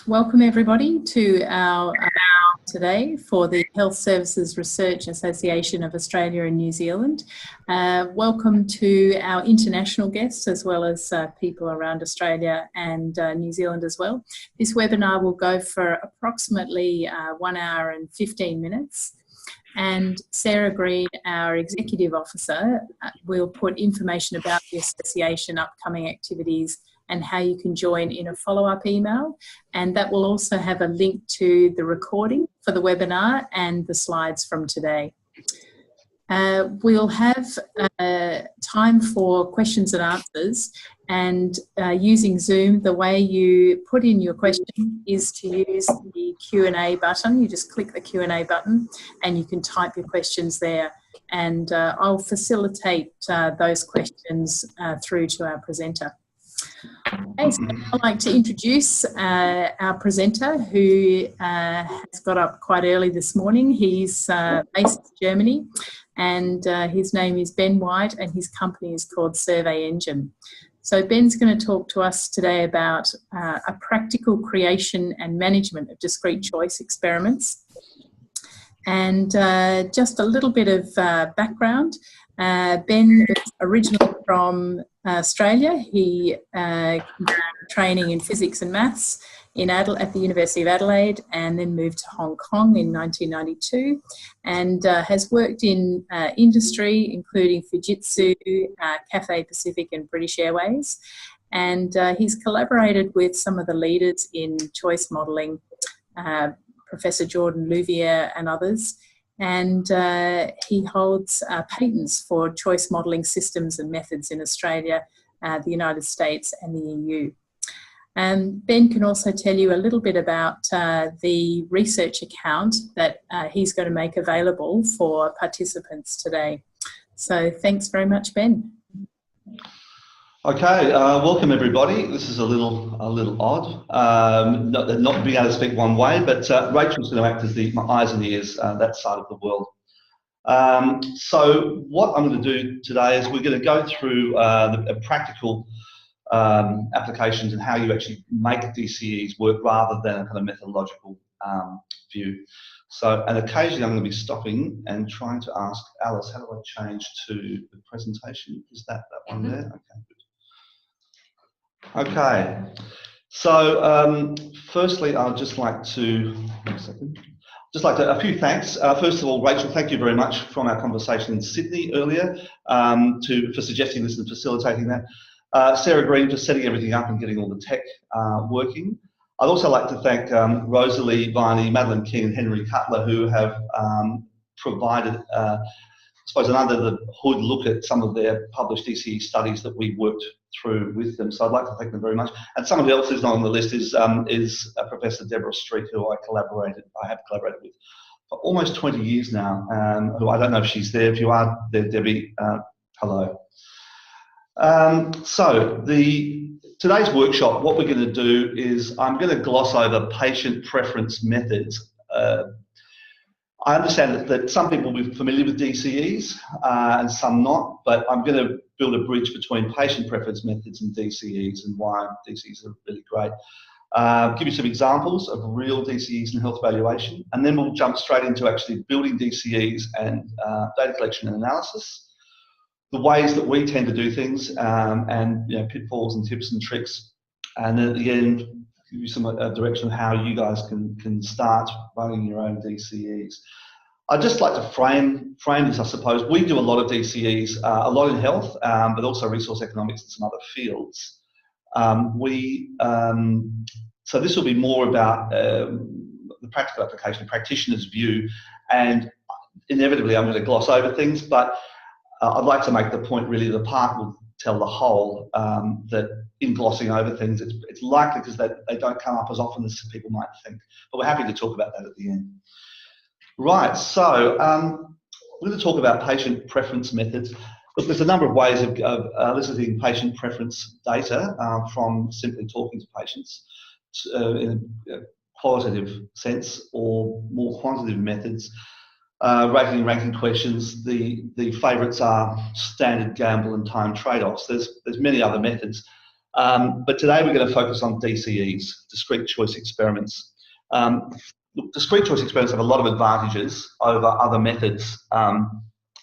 Welcome everybody to our today for the Health Services Research Association of Australia and New Zealand. Welcome to our international guests as well as people around Australia and New Zealand as well. This webinar will go for approximately 1 hour and 15 minutes. And Sarah Green, our Executive Officer, will put information about the association, upcoming activities, and how you can join in a follow-up email. And that will also have a link to the recording for the webinar and the slides from today. We'll have time for questions and answers, and using Zoom, the way you put in your question is to use the Q&A button. You just click the Q&A button and you can type your questions there, and I'll facilitate those questions through to our presenter. Okay, so I'd like to introduce our presenter, who has got up quite early this morning. He's based in Germany, and his name is Ben White, and his company is called Survey Engine. So Ben's going to talk to us today about a practical creation and management of discrete choice experiments. And just a little bit of background. Ben is originally from Australia. He training in physics and maths at the University of Adelaide, and then moved to Hong Kong in 1992, and has worked in industry including Fujitsu, Cathay Pacific and British Airways, and he's collaborated with some of the leaders in choice modelling, Professor Jordan Louviere and others. And he holds patents for choice modelling systems and methods in Australia, the United States and the EU. Ben can also tell you a little bit about the research account that he's going to make available for participants today. So thanks very much, Ben. Okay, welcome everybody. This is a little odd, not being able to speak one way, but Rachel's going to act as my eyes and ears that side of the world. So what I'm going to do today is we're going to go through the practical applications and how you actually make DCEs work rather than a kind of methodological view. So, and occasionally I'm going to be stopping and trying to ask Alice, how do I change to the presentation? Is that one there? Okay, good. Okay, so firstly, I'd just like to, a few thanks. First of all, Rachel, thank you very much from our conversation in Sydney earlier for suggesting this and facilitating that. Sarah Green for setting everything up and getting all the tech working. I'd also like to thank Rosalie Viney, Madeline King and Henry Cutler, who have provided I suppose an under the hood look at some of their published DCE studies that we worked through with them. So I'd like to thank them very much. And someone else who's not on the list is Professor Deborah Street, who I have collaborated with for almost 20 years now. Who I don't know if she's there. If you are there, Debbie, hello. So today's workshop, what we're going to do is I'm going to gloss over patient preference methods. I understand that some people will be familiar with DCEs and some not, but I'm going to build a bridge between patient preference methods and DCEs and why DCEs are really great. Give you some examples of real DCEs and health evaluation, and then we'll jump straight into actually building DCEs and data collection and analysis, the ways that we tend to do things, and pitfalls and tips and tricks, and then at the end, give you some direction of how you guys can start running your own DCEs. I'd just like to frame this, I suppose. We do a lot of DCEs, a lot in health, but also resource economics and some other fields. So this will be more about the practical application, practitioner's view, and inevitably I'm going to gloss over things, but I'd like to make the point really the part will tell the whole, that in glossing over things, it's likely because they don't come up as often as people might think. But we're happy to talk about that at the end. Right, so we're going to talk about patient preference methods. Look, there's a number of ways of eliciting patient preference data from simply talking to patients in a qualitative sense, or more quantitative methods. Rating and ranking questions. The favourites are standard gamble and time trade-offs. There's many other methods. But today we're going to focus on DCEs, discrete choice experiments. Look, discrete choice experiments have a lot of advantages over other methods, and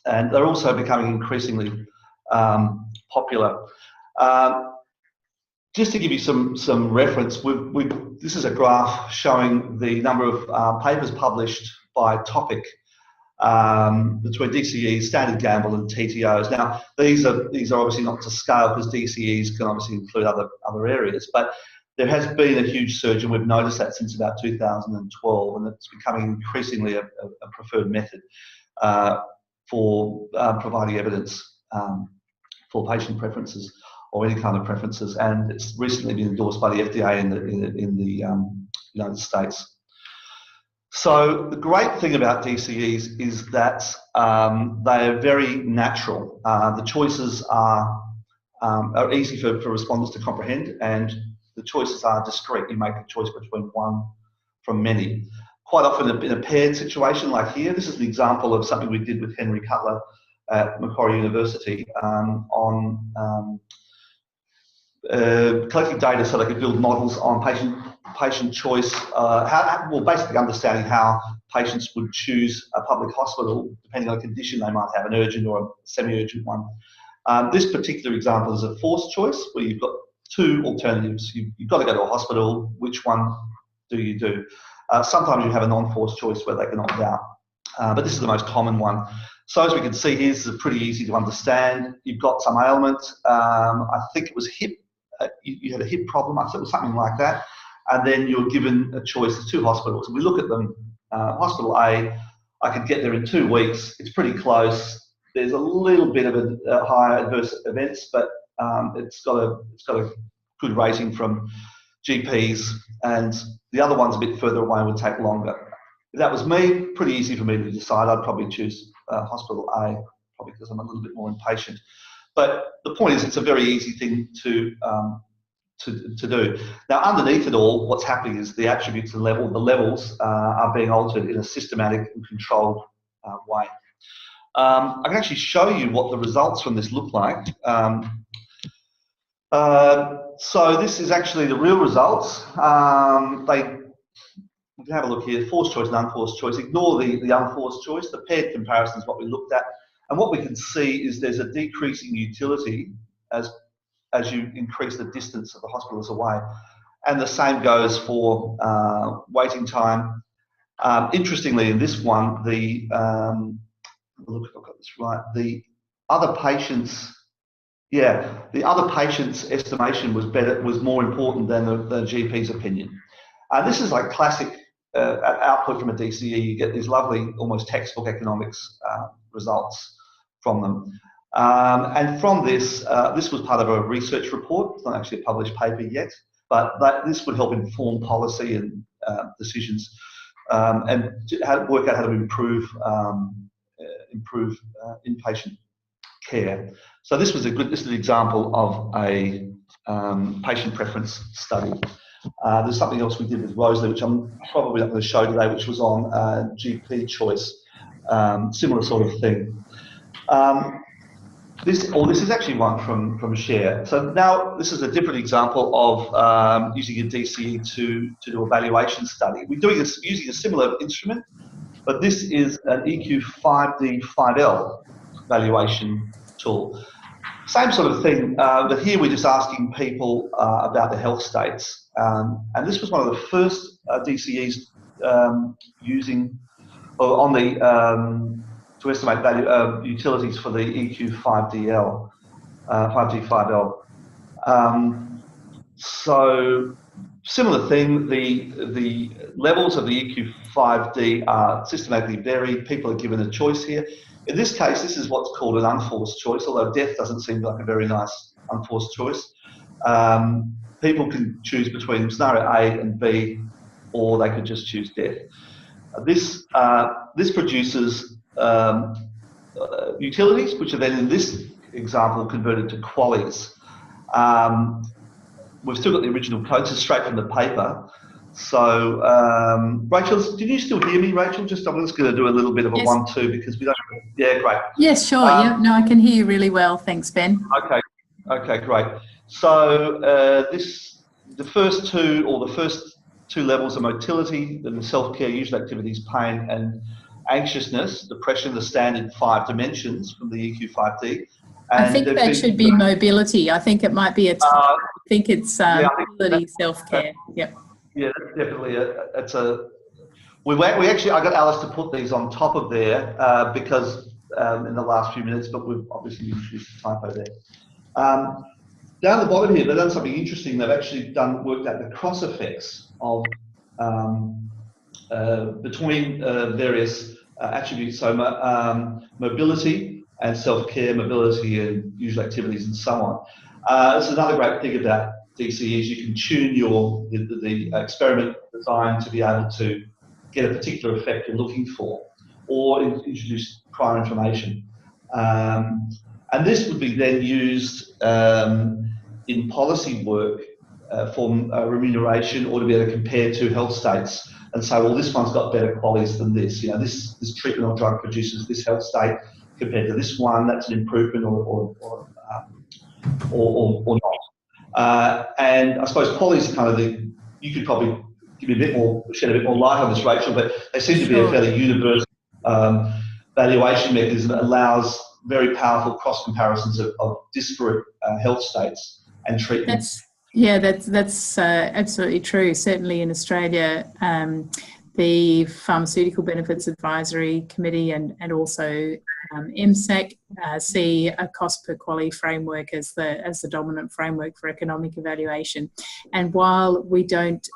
they're also becoming increasingly popular. Just to give you some reference, this is a graph showing the number of papers published by topic between DCEs, standard gamble, and TTOs. Now, these are obviously not to scale because DCEs can obviously include other areas, but there has been a huge surge, and we've noticed that since about 2012, and it's becoming increasingly a preferred method for providing evidence for patient preferences or any kind of preferences, and it's recently been endorsed by the FDA in the United States. So the great thing about DCEs is that they are very natural. The choices are easy for responders to comprehend, and the choices are discrete. You make a choice between one from many. Quite often in a paired situation like here, this is an example of something we did with Henry Cutler at Macquarie University on collecting data so they could build models on patient choice, basically understanding how patients would choose a public hospital depending on a condition they might have, an urgent or a semi-urgent one. This particular example is a forced choice where you've got two alternatives. You've got to go to a hospital. Which one do you do? Sometimes you have a non-forced choice where they can opt out, but this is the most common one. So as we can see here, this is pretty easy to understand. You've got some ailment. I think it was hip. You had a hip problem. I thought it was something like that. And then you're given a choice of two hospitals. And we look at them. Hospital A, I could get there in 2 weeks. It's pretty close. There's a little bit of a higher adverse events, but it's got a good rating from GPs. And the other one's a bit further away and would take longer. If that was me, pretty easy for me to decide. I'd probably choose Hospital A, probably because I'm a little bit more impatient. But the point is, it's a very easy thing to do. Now, underneath it all, what's happening is the attributes and the levels are being altered in a systematic and controlled way. I can actually show you what the results from this look like. So this is actually the real results. We can have a look here, forced choice and unforced choice. Ignore the unforced choice. The paired comparison is what we looked at. And what we can see is there's a decreasing utility as you increase the distance of the hospitals away. And the same goes for waiting time. Interestingly, in this one, look if I've got this right, the other patients' estimation was more important than the GP's opinion. This is like classic output from a DCE. You get these lovely, almost textbook economics results from them. And from this, this was part of a research report. It's not actually a published paper yet, but this would help inform policy and decisions and work out how to improve inpatient care. So this is an example of a patient preference study. There's something else we did with Rosalie, which I'm probably not going to show today, which was on GP choice, similar sort of thing. This is actually one from Share. So now this is a different example of using a DCE to do a valuation study. We're doing this using a similar instrument, but this is an EQ5D5L valuation tool. Same sort of thing, but here we're just asking people about their health states. And this was one of the first DCEs using, or on the, to estimate value utilities for the EQ5DL, 5D5L. So similar thing, the levels of the EQ5D are systematically varied. People are given a choice here. In this case, this is what's called an unforced choice, although death doesn't seem like a very nice unforced choice. People can choose between scenario A and B, or they could just choose death. This produces utilities, which are then in this example converted to QALYs. We've still got the original code, so straight from the paper. So, Rachel, can you still hear me, Rachel? I'm just going to do a little bit of a 1-2 because we don't. Yeah, great. Yes, sure. Yeah, no, I can hear you really well. Thanks, Ben. Okay, great. So the first two levels are motility, then the self-care, usual activities, pain, and anxiousness, depression, the standard 5 dimensions from the EQ5D. And I think that should be mobility. I think it might be I think it's mobility, self-care. Yep. Yeah, that's definitely I got Alice to put these on top of there because in the last few minutes, but we've obviously introduced a typo there. Down the bottom here, they've done something interesting. They've actually worked out the cross effects of between various attributes, so mobility and self-care, mobility and usual activities, and so on. It's another great thing about DCE is you can tune the experiment design to be able to get a particular effect you're looking for, or introduce prior information. And this would be then used in policy work for remuneration, or to be able to compare two health states and say, well, this one's got better qualities than this. You know, this treatment or drug produces this health state compared to this one. That's an improvement or not. And I suppose qualities are kind of you could probably shed a bit more light on this, Rachel, but they seem to be a fairly universal valuation mechanism that allows very powerful cross comparisons of disparate health states and treatments. That's absolutely true. Certainly in Australia, the Pharmaceutical Benefits Advisory Committee and also MSAC see a cost per quality framework as the dominant framework for economic evaluation. And while we don't,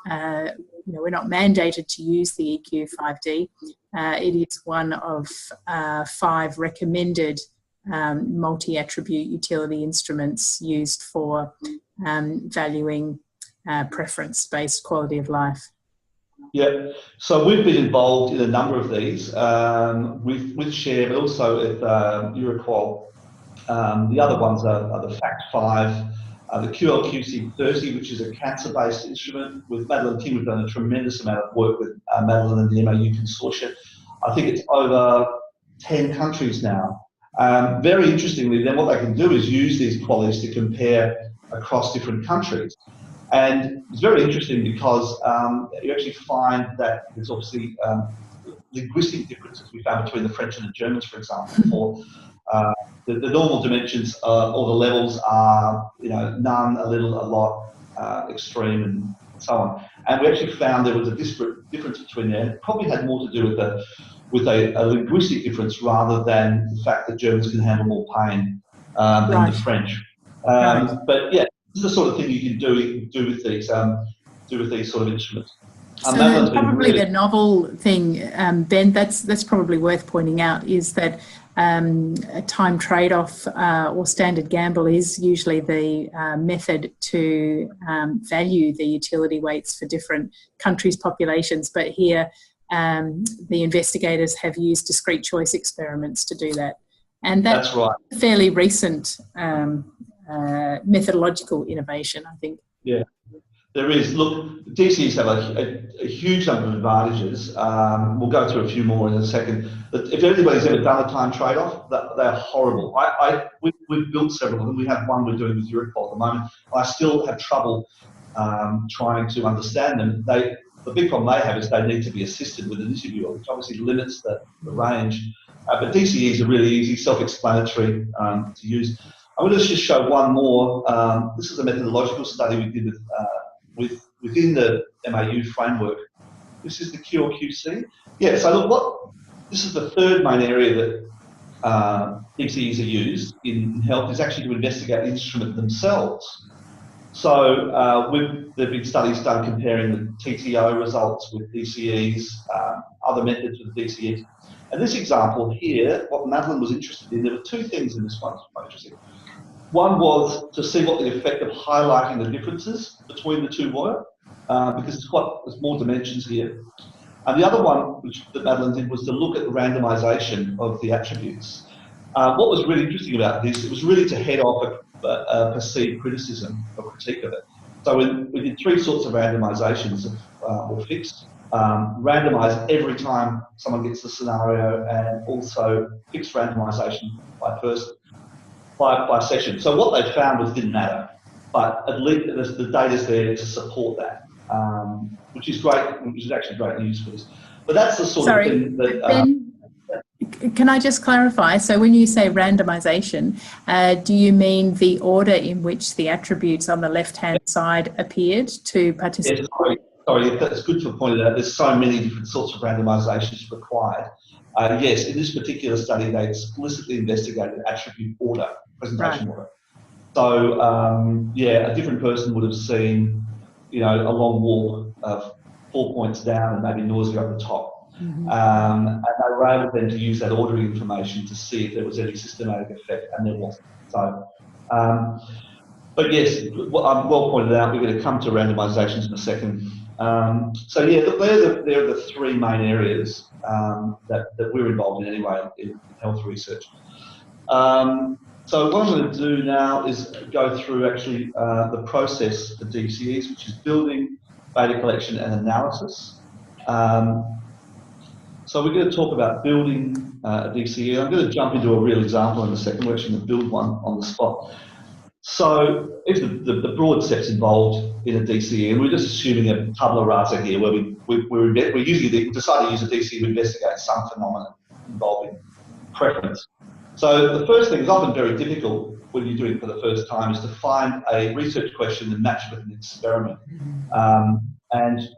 we're not mandated to use the EQ5D, it is one of 5 recommended multi-attribute utility instruments used for valuing preference-based quality of life. Yeah, so we've been involved in a number of these with Share, but also with Euroqual. The other ones are the FACT5, the QLQC30, which is a cancer-based instrument. With Madeline King, we've done a tremendous amount of work with Madeline and the MAU consortium. I think it's over 10 countries now. Very interestingly, then what they can do is use these qualities to compare across different countries. And it's very interesting because you actually find that there's obviously linguistic differences we found between the French and the Germans, for example. For the normal dimensions or the levels are, none, a little, a lot, extreme, and so on. And we actually found there was a disparate difference between them. It probably had more to do with a linguistic difference rather than the fact that Germans can handle more pain than the French. But yeah, this is the sort of thing you can do with these sort of instruments. So probably the novel thing, Ben, that's probably worth pointing out, is that a time trade-off or standard gamble is usually the method to value the utility weights for different countries' populations. But here, the investigators have used discrete choice experiments to do that. And that's right. A fairly recent methodological innovation, I think. Yeah, there is. Look, DCEs have a huge number of advantages. We'll go through a few more in a second. But if anybody's ever done a time trade-off, they're horrible. We've built several of them. We have one we're doing with Euroqual at the moment. I still have trouble trying to understand them. The big problem they have is they need to be assisted with an interviewer, which obviously limits the range. But DCEs are really easy, self-explanatory to use. I'm going to just show one more. This is a methodological study we did within the MAU framework. This is the QLQC. Yeah, so look, this is the third main area that DCEs are used in health, is actually to investigate the instrument themselves. So there have been studies done comparing the TTO results with DCEs, other methods with DCEs. And this example here, what Madeline was interested in, there were 2 things in this one that was quite interesting. One was to see what the effect of highlighting the differences between the 2 were, because there's more dimensions here. And the other one, that Madeline did, was to look at the randomisation of the attributes. What was really interesting about this, it was really to head off a perceived criticism or critique of it. So we did 3 sorts of randomisations or fixed. Randomise every time someone gets the scenario, and also fixed randomisation by person, by session. So what they found was it didn't matter. but at least the data's there to support that, which is great, which is actually great news for us. But that's the sort of thing that... Ben, can I just clarify? So when you say randomisation, do you mean the order in which the attributes on the left-hand side appeared to participants? Yes, sorry, that's good to point out. There's so many different sorts of randomisations required. Yes, in this particular study, they explicitly investigated attribute order, presentation order. So, yeah, a different person would have seen, you know, a long walk, 4 points down and maybe nausea up the top. And they were able then to use that ordering information to see if there was any systematic effect, and there wasn't. So, but yes, well pointed out. We're going to come to randomisations in a second. So yeah, they're the three main areas that we're involved in anyway in health research. So what I'm going to do now is go through actually the process for DCEs, which is building, data collection, and analysis. So we're going to talk about building a DCE. I'm going to jump into a real example in a second. We're actually going to build one on the spot. So it's the broad steps involved in a DCE, and we're just assuming a tabula rasa here, where we decide to use a DCE to investigate some phenomenon involving preference. So the first thing is often very difficult when you're doing it for the first time is to find a research question and match it with an experiment. And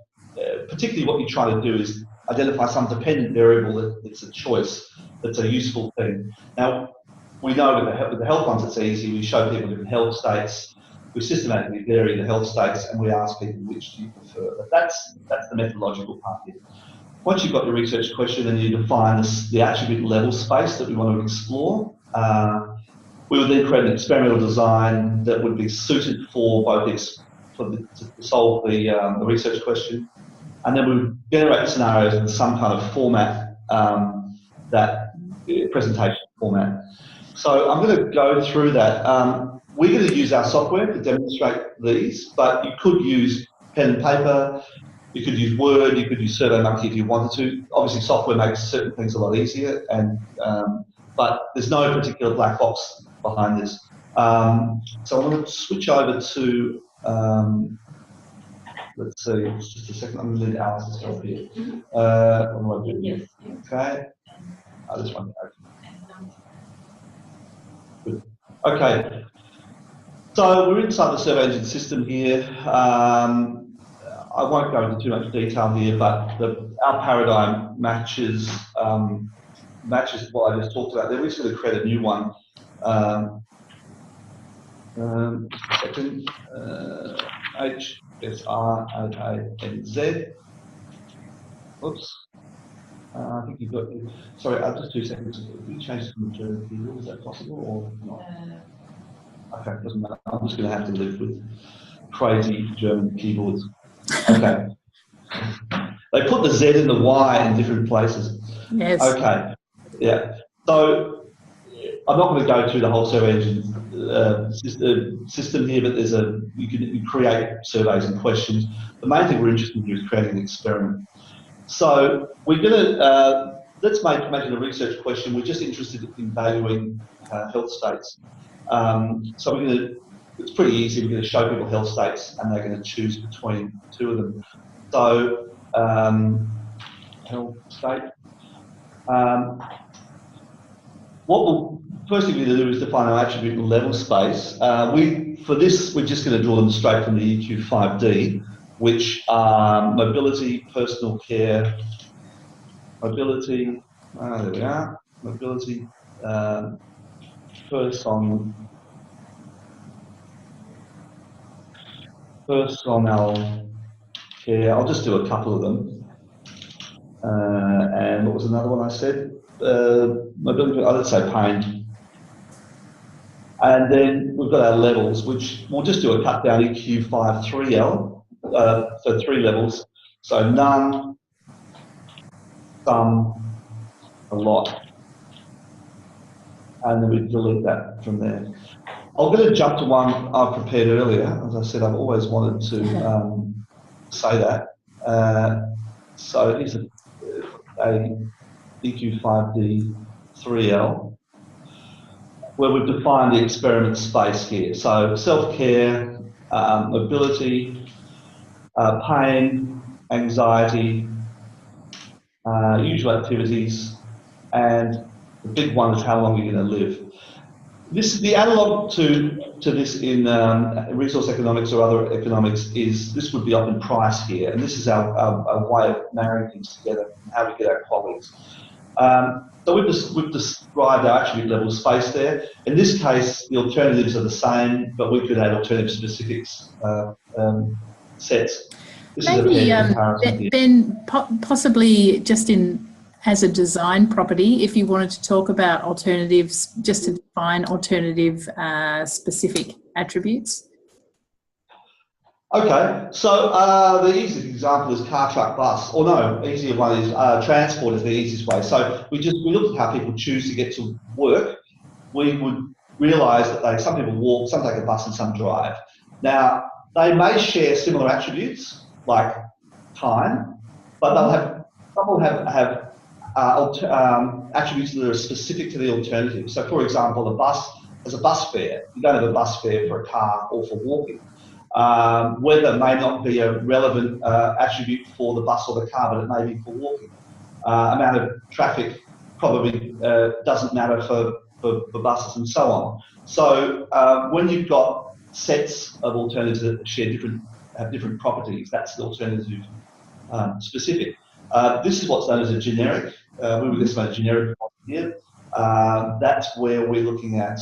particularly what you're trying to do is identify some dependent variable that's a choice, that's a useful thing. Now, we know with the health ones it's easy. We show people different health states. We systematically vary the health states and we ask people which do you prefer. But that's the methodological part here. Once you've got your research question and you define the attribute level space that we want to explore, we would then create an experimental design that would be suited for both to solve the research question, and then we would generate scenarios in some kind of format, that presentation format. So I'm going to go through that. We're going to use our software to demonstrate these, but you could use pen and paper, you could use Word, you could use SurveyMonkey if you wanted to. Obviously, software makes certain things a lot easier, and but there's no particular black box behind this. So I'm going to switch over to, let's see, just a second, I'm going to let Alice help here. What do I do here? Okay. This one. Good. Okay. So we're inside the Survey Engine system here. I won't go into too much detail here, but our paradigm matches what I just talked about. Then we're just going to create a new one. Second, HSRAANZ. Oops. I think you've got. Sorry, just 2 seconds. If you change from the German keyboard, is that possible or not? Okay, it doesn't matter. I'm just going to have to live with crazy German keyboards. Okay. They put the Z and the Y in different places. Yes. Okay. Yeah. So I'm not going to go through the whole Survey Engine system here, but you can create surveys and questions. The main thing we're interested in here is creating an experiment. So we're going to let's imagine a research question. We're just interested in valuing health states. So we're going to. It's pretty easy. We're going to show people health states, and they're going to choose between two of them. So, health state. First thing we're going to do is define our attribute and level space. For this, we're just going to draw them straight from the EQ5D, which are mobility, personal care, mobility. There we are. Mobility, personnel care. I'll just do a couple of them. And what was another one I said? Mobility, let's say pain. And then we've got our levels, which we'll just do a cut down EQ53L, so 3 levels. So none, some, a lot. And then we delete that from there. I'm going to jump to one I've prepared earlier. As I said, I've always wanted to say that. So here's a EQ5D 3L, where we've defined the experiment space here. So self-care, mobility, pain, anxiety, usual activities, and the big one is how long you're going to live. This is the analog to this in resource economics or other economics. Is this would be up in price here, and this is our way of marrying things together and how we get our qualities. So we've described our attribute level space there. In this case, the alternatives are the same, but we could add alternative specifics sets. This Maybe, is a comparison here. Ben, possibly just as a design property, if you wanted to talk about alternatives, just to define alternative specific attributes. Okay, so the easiest example is car, truck, bus, or no, easier one is transport is the easiest way. So we look at how people choose to get to work. We would realise that some people walk, some take a bus, and some drive. Now they may share similar attributes like time, but some will have attributes that are specific to the alternative. So, for example, a bus has a bus fare. You don't have a bus fare for a car or for walking. Weather may not be a relevant attribute for the bus or the car, but it may be for walking. Amount of traffic probably doesn't matter for buses and so on. So when you've got sets of alternatives that have different properties, that's the alternative specific. This is what's known as a generic. We would estimate a generic here. That's where we're looking at,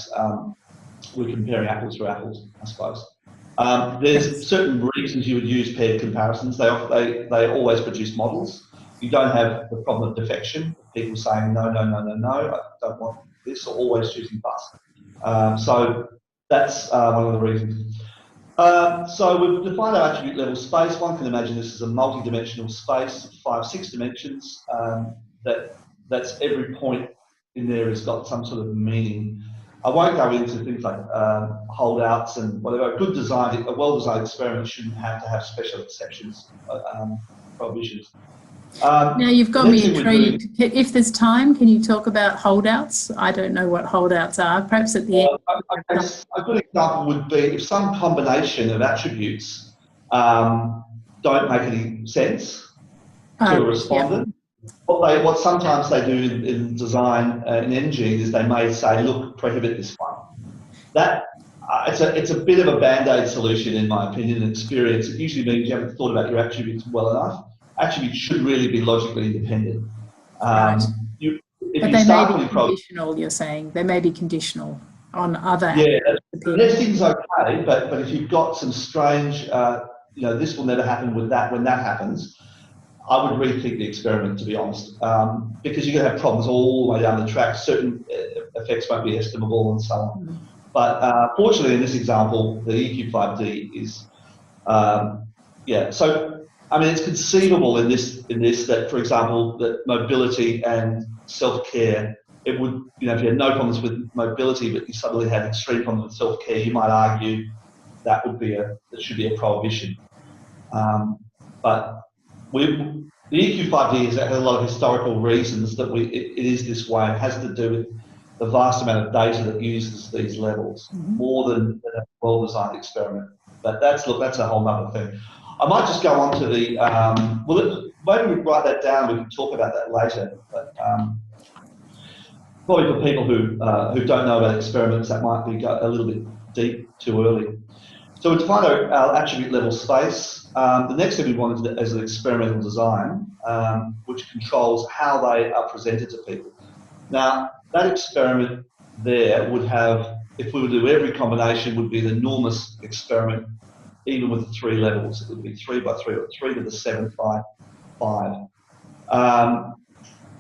we're comparing apples to apples, I suppose. There's certain reasons you would use paired comparisons. They always produce models. You don't have the problem of defection, people saying no, no, no, no, no, I don't want this, or always choosing bus. So that's one of the reasons. So we've defined our attribute level space. One can imagine this as a multi-dimensional space of 5, 6 dimensions. That's every point in there has got some sort of meaning. I won't go into things like holdouts and whatever. A well-designed experiment shouldn't have to have special exceptions, prohibitions. Now you've got me intrigued. If there's time, can you talk about holdouts? I don't know what holdouts are. Perhaps at the end. A good example would be if some combination of attributes don't make any sense to a respondent. Yeah. What sometimes they do in design in engine is they may say, look, prohibit this one. That it's a bit of a band-aid solution in my opinion and experience. It usually means you haven't thought about your attributes well enough. Attributes should really be logically independent. Right. But they may be conditional, you're saying. They may be conditional on other. Yeah, nesting's okay, but if you've got some strange, this will never happen with that. When that happens, I would rethink the experiment, to be honest, because you're going to have problems all the way down the track. Certain effects won't be estimable and so on. Mm-hmm. But fortunately, in this example, the EQ5D is, So, I mean, it's conceivable in this that, for example, that mobility and self-care, it would, if you had no problems with mobility, but you suddenly had extreme problems with self-care, you might argue that should be a prohibition. But the EQ5D has a lot of historical reasons that it is this way. It has to do with the vast amount of data that uses these levels, mm-hmm. more than a well-designed experiment. But that's a whole other thing. I might just go on to the, maybe we write that down, we can talk about that later, but probably for people who don't know about experiments, that might be a little bit deep too early. So we define our attribute level space. The next thing we want is an experimental design, which controls how they are presented to people. Now, that experiment there would have, if we were to do every combination, would be an enormous experiment, even with the 3 levels. It would be 3 by 3, or 3 to the 7th by 5.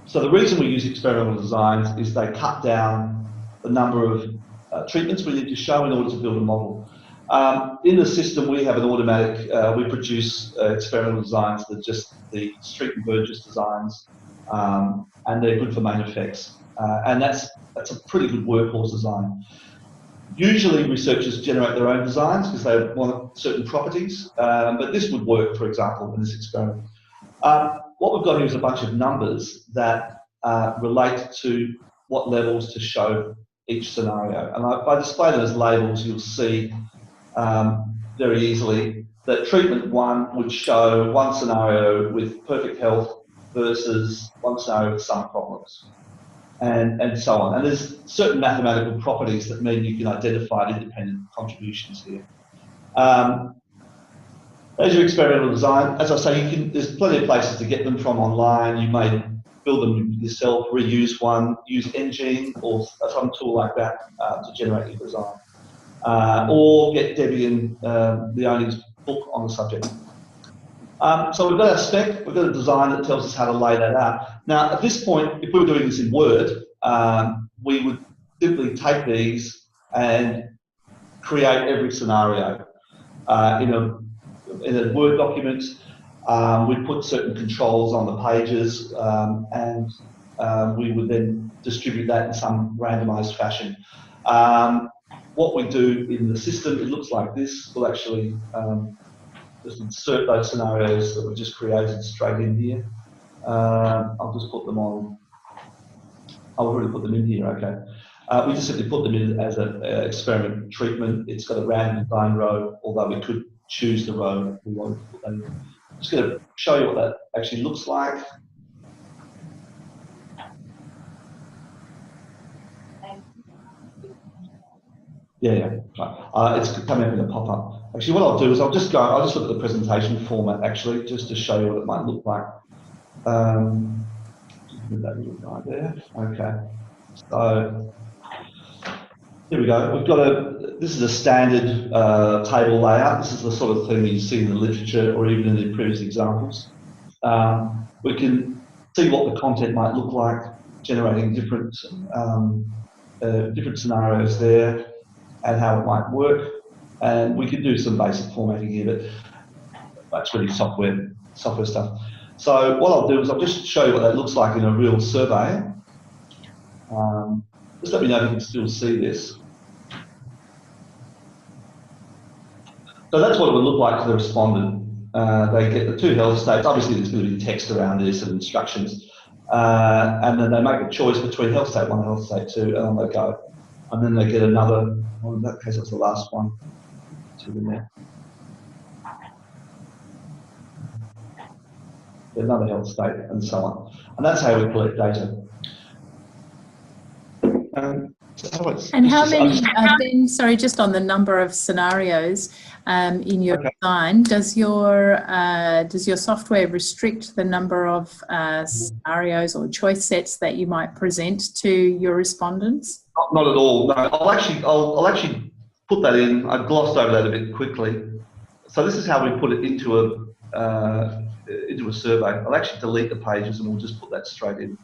So the reason we use experimental designs is they cut down the number of treatments we need to show in order to build a model. In the system, we have an automatic, we produce experimental designs that are just the Street and Burgess designs, and they're good for main effects. And that's a pretty good workhorse design. Usually researchers generate their own designs because they want certain properties, but this would work, for example, in this experiment. What we've got here is a bunch of numbers that relate to what levels to show each scenario. And if I display them as labels, you'll see very easily that treatment one would show one scenario with perfect health versus one scenario with some problems, and so on. And there's certain mathematical properties that mean you can identify independent contributions here. As your experimental design, as I say, there's plenty of places to get them from online. You may build them yourself, reuse one, use Engine or some tool like that to generate your design. Or get Debbie and Leonie's book on the subject. So we've got a spec, we've got a design that tells us how to lay that out. Now, at this point, if we were doing this in Word, we would simply take these and create every scenario in a Word document. We put certain controls on the pages, and we would then distribute that in some randomized fashion. What we do in the system, it looks like this. We'll actually just insert those scenarios that we've just created straight in here. I'll just put them on. I've already put them in here, okay. We just simply put them in as an experiment treatment. It's got a random design row, although we could choose the row we want to put that in. I'm just going to show you what that actually looks like. Yeah. Right. It's coming up in a pop-up. Actually, what I'll do is I'll just look at the presentation format actually, just to show you what it might look like. Just move that little guy there. Okay. So here we go. We've got this is a standard table layout. This is the sort of thing that you see in the literature or even in the previous examples. We can see what the content might look like, generating different scenarios there, and how it might work. And we could do some basic formatting here, but that's really software stuff. So what I'll do is I'll just show you what that looks like in a real survey. Just let me know if you can still see this. So that's what it would look like to the respondent. They get the two health states. Obviously, there's going to be text around this and instructions. And then they make a choice between health state 1 and health state 2, and on they go. And then they get another, well, in that case, that's the last one. 2 in there. Another health state, and so on. And that's how we collect data. And how many, Ben, sorry, just on the number of scenarios in your design, does your software restrict the number of scenarios or choice sets that you might present to your respondents? Not at all. No, I'll actually put that in. I glossed over that a bit quickly. So this is how we put it into a survey. I'll actually delete the pages and we'll just put that straight in.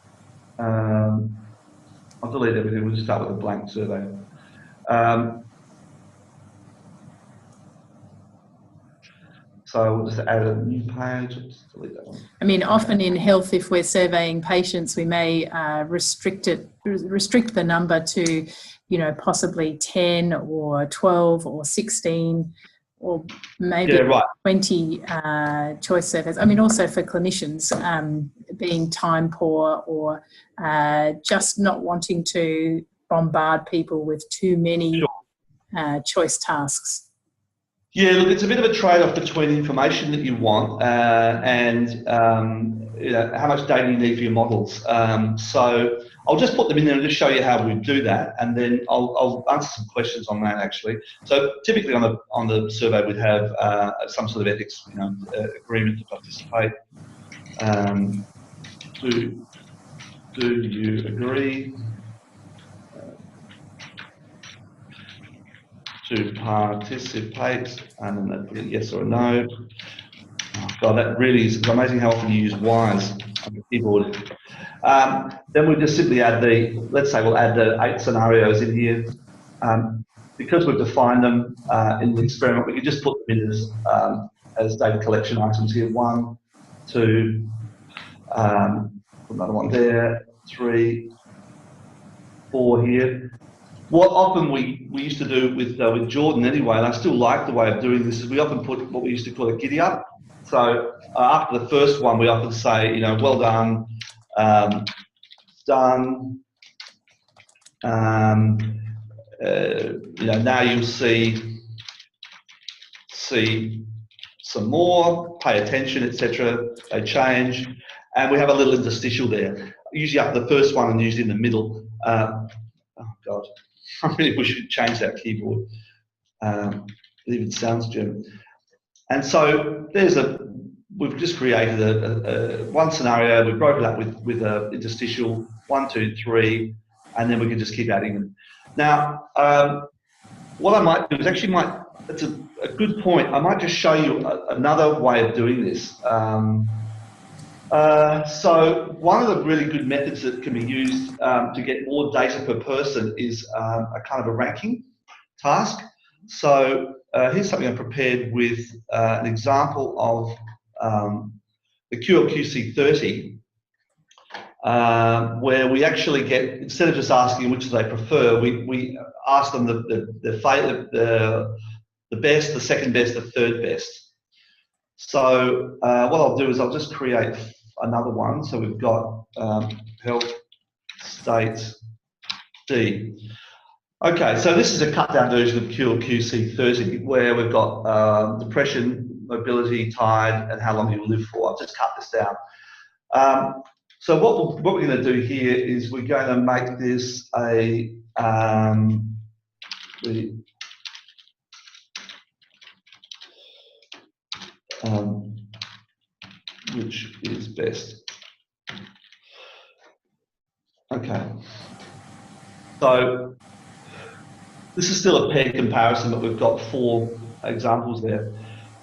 I'll delete everything. We'll just start with a blank survey. So we'll just add a new page. I'll just delete that one. I mean, often in health, if we're surveying patients, we may restrict the number to, possibly 10 or 12 or 16 or maybe 20 choice surveys. I mean, also for clinicians, being time poor or just not wanting to bombard people with too many choice tasks. Yeah, look, it's a bit of a trade-off between information that you want and how much data you need for your models. So I'll just put them in there and just show you how we do that, and then I'll answer some questions on that actually. So typically on the survey we'd have some sort of ethics, agreement to participate. Do you agree to participate, and then that yes or no. Oh God, that really is, it's amazing how often you use Y's on the keyboard. Then we just simply add let's say we'll add the 8 scenarios in here. Because we've defined them in the experiment, we can just put them in as data collection items here. 1, 2, another one there, 3, 4 here. What often we used to do with Jordan anyway, and I still like the way of doing this, is we often put what we used to call a giddy up. So after the first one, we often say, well done, done. Now you'll see see some more, pay attention, etc. They change, and we have a little interstitial there. Usually up the first one and usually in the middle. Oh God, I really wish we'd change that keyboard. It even sounds German. And so we've just created one scenario. We've broken it up with an interstitial, 1, 2, 3, and then we can just keep adding them. Now, what I might do is actually it's a good point. I might just show you another way of doing this. So one of the really good methods that can be used to get more data per person is a kind of a ranking task. So here's something I prepared with an example of the QLQC 30, where we actually get, instead of just asking which do they prefer, we ask them the best, the second best, the third best. So what I'll do is I'll just create another one. So we've got health states D. Okay, so this is a cut down version of QLQC 30 where we've got depression, mobility, tired, and how long you will live for. I've just cut this down. So what we're going to do here is we're going to make this a which is best. Okay. So this is still a pair comparison, but we've got 4 examples there.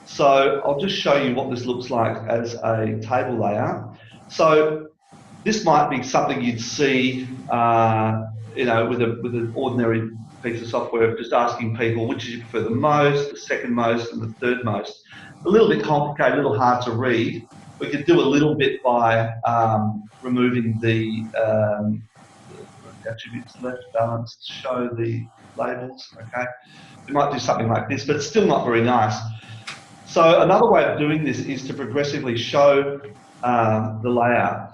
So I'll just show you what this looks like as a table layout. So this might be something you'd see, you know, with an ordinary piece of software, just asking people which do you prefer the most, the second most, and the third most. A little bit complicated, a little hard to read. We could do a little bit by removing the attributes left, balance, show the labels. Okay, we might do something like this, but it's still not very nice. So another way of doing this is to progressively show the layout.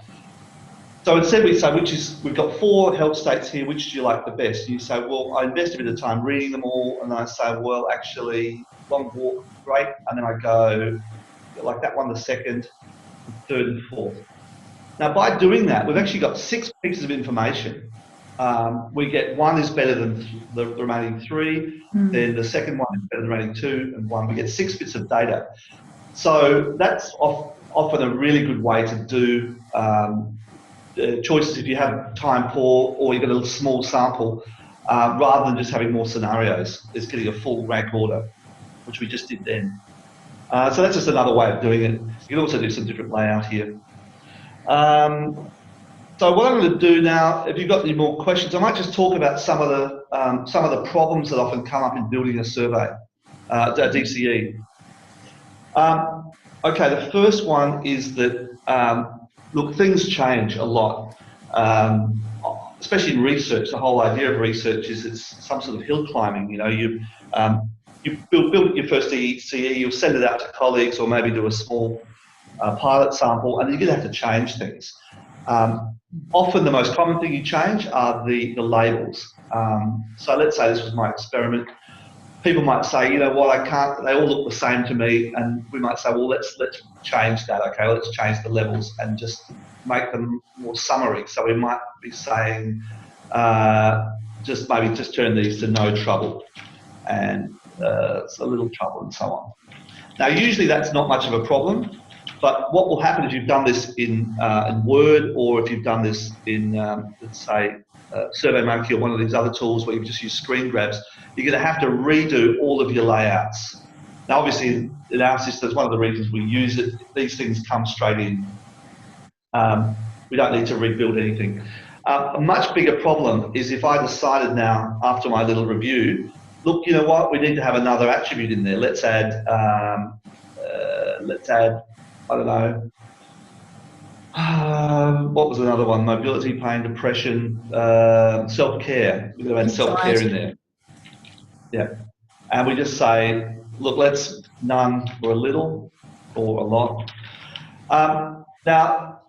So instead we say we've got 4 health states here, which do you like the best? You say, well, I invest a bit of time reading them all, and then I say, well, actually, long walk, great, and then I go, like that one, the second, the third and fourth. Now by doing that, we've actually got 6 pieces of information. We get 1 is better than the remaining 3, then the second one is better than the remaining 2 and 1. We get 6 bits of data. So that's often a really good way to do choices if you have time poor or you've got a small sample, rather than just having more scenarios. It's getting a full rank order, which we just did then. So that's just another way of doing it. You can also do some different layout here. So what I'm going to do now, if you've got any more questions, I might just talk about some of the problems that often come up in building a survey, a DCE. Okay, the first one is that look, things change a lot, especially in research. The whole idea of research is it's some sort of hill climbing. You know, you build your first DCE, you'll send it out to colleagues, or maybe do a small pilot sample, and you're going to have to change things. Often the most common thing you change are the labels. So let's say this was my experiment. People might say, you know what, I can't, they all look the same to me, and we might say, well, let's change that, okay, let's change the levels and just make them more summary. So we might be saying, just turn these to no trouble, and it's a little trouble, and so on. Now, usually that's not much of a problem, but what will happen if you've done this in Word, or if you've done this in, let's say, SurveyMonkey or one of these other tools where you just use screen grabs, you're going to have to redo all of your layouts. Now, obviously, in our systems, one of the reasons we use it, these things come straight in. We don't need to rebuild anything. A much bigger problem is if I decided now, after my little review, look, you know what, we need to have another attribute in there. Let's add, I don't know, what was another one? Mobility, pain, depression, self-care. We're going to add self-care in there. Yeah. And we just say, look, let's none or a little or a lot. Now,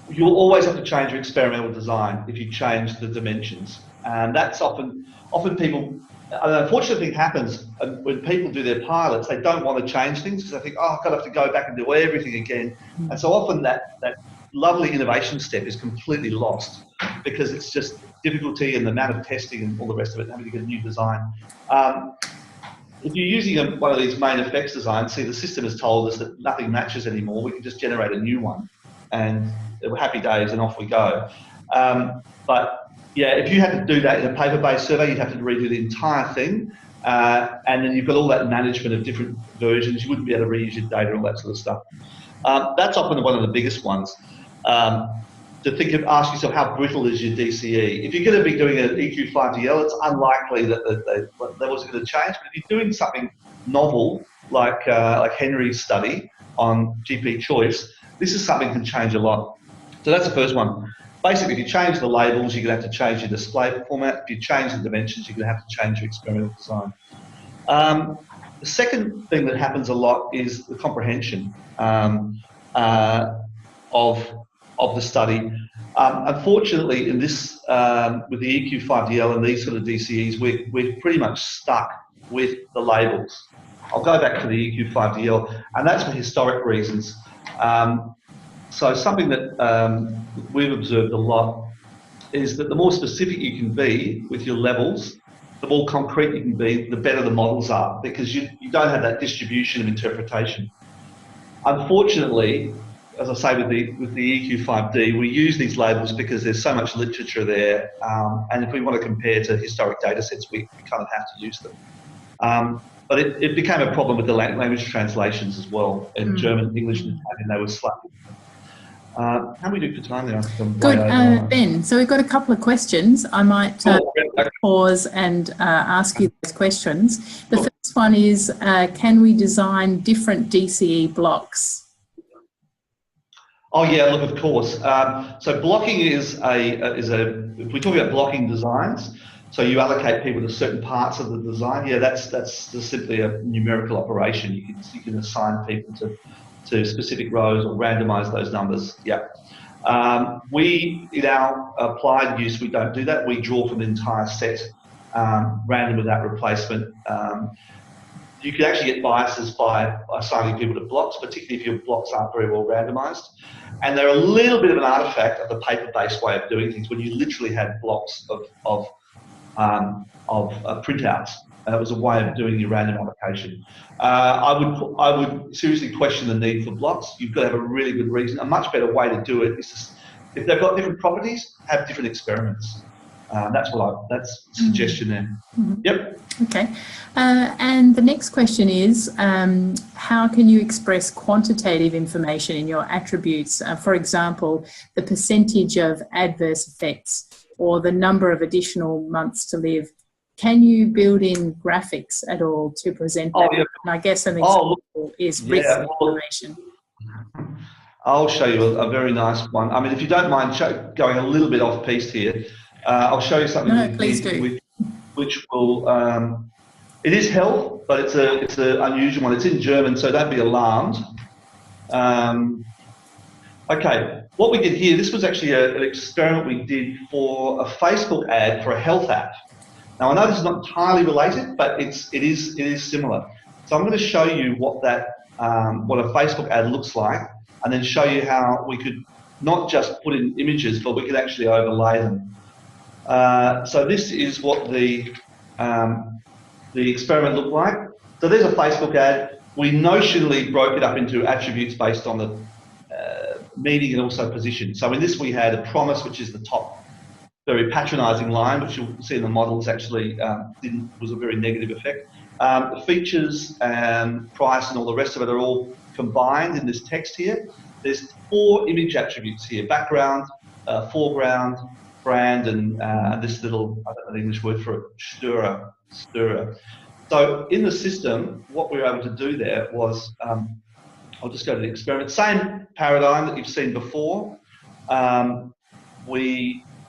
you'll always have to change your experimental design if you change the dimensions. And that's often people an unfortunate thing happens when people do their pilots. They don't want to change things because they think, oh, I've got to have to go back and do everything again. And so often that lovely innovation step is completely lost because it's just difficulty and the amount of testing and all the rest of it, having to get a new design. If you're using one of these main effects designs, see, the system has told us that nothing matches anymore. We can just generate a new one, and we're happy days, and off we go. But yeah, if you had to do that in a paper-based survey, you'd have to redo the entire thing, and then you've got all that management of different versions. You wouldn't be able to reuse your data and all that sort of stuff. That's often one of the biggest ones. To ask yourself, how brittle is your DCE? If you're going to be doing an EQ5DL, it's unlikely that the levels are going to change. But if you're doing something novel, like Henry's study on GP choice, this is something that can change a lot. So that's the first one. Basically, if you change the labels, you're going to have to change your display format. If you change the dimensions, you're going to have to change your experimental design. The second thing that happens a lot is the comprehension of the study. Unfortunately, in this, with the EQ5DL and these sort of DCEs, we're pretty much stuck with the labels. I'll go back to the EQ5DL, and that's for historic reasons. So something that we've observed a lot is that the more specific you can be with your levels, the more concrete you can be, the better the models are, because you don't have that distribution of interpretation. Unfortunately, as I say, with the EQ5D, we use these labels because there's so much literature there, and if we want to compare to historic data sets, we kind of have to use them. But it became a problem with the language translations as well. In German, English, and Italian, they were slightly different. How do we do for time there? Good, Ben. So we've got a couple of questions. I might pause and ask you those questions. The first one is, can we design different DCE blocks? Oh yeah, look, of course. So blocking is if we talk about blocking designs, so you allocate people to certain parts of the design. Yeah, that's just simply a numerical operation. You can assign people to specific rows or randomize those numbers. Yeah. In our applied use, we don't do that. We draw from the entire set, random without replacement. You can actually get biases by assigning people to blocks, particularly if your blocks aren't very well randomized. And they're a little bit of an artifact of the paper-based way of doing things when you literally had blocks of printouts. It was a way of doing your random allocation. I would seriously question the need for blocks. You've got to have a really good reason. A much better way to do it is just, if they've got different properties, have different experiments. That's the suggestion there. Mm-hmm. Yep. Okay. And the next question is, how can you express quantitative information in your attributes? For example, the percentage of adverse effects or the number of additional months to live. Can you build in graphics at all to present that? Yeah. And I guess an example is risk information. I'll show you a very nice one. I mean, if you don't mind going a little bit off piste here, I'll show you something. No, please do. Which will, it is health, but it's an unusual one. It's in German, so don't be alarmed. Okay, what we did here, this was actually an experiment we did for a Facebook ad for a health app. Now I know this is not entirely related, but it is similar. So I'm going to show you what a Facebook ad looks like, and then show you how we could not just put in images, but we could actually overlay them. So this is what the experiment looked like. So there's a Facebook ad. We notionally broke it up into attributes based on the meaning and also position. So in this we had a promise, which is the top very patronising line, which you'll see in the models actually was a very negative effect. The features and price and all the rest of it are all combined in this text here. There's 4 image attributes here: background, foreground, brand, and this little, I don't know the English word for it, stirrer. So in the system, what we were able to do there was, I'll just go to the experiment, same paradigm that you've seen before.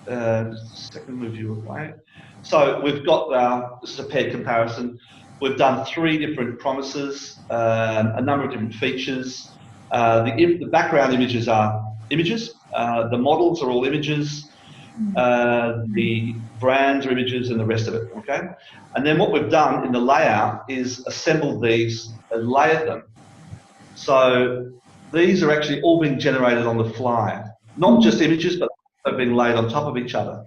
Just a second, move you away. So we've got, this is a paired comparison. We've done 3 different promises, a number of different features. The background images are images. The models are all images. the brands or images and the rest of it, okay? And then what we've done in the layout is assembled these and layered them. So these are actually all being generated on the fly, not just images, but they've been laid on top of each other.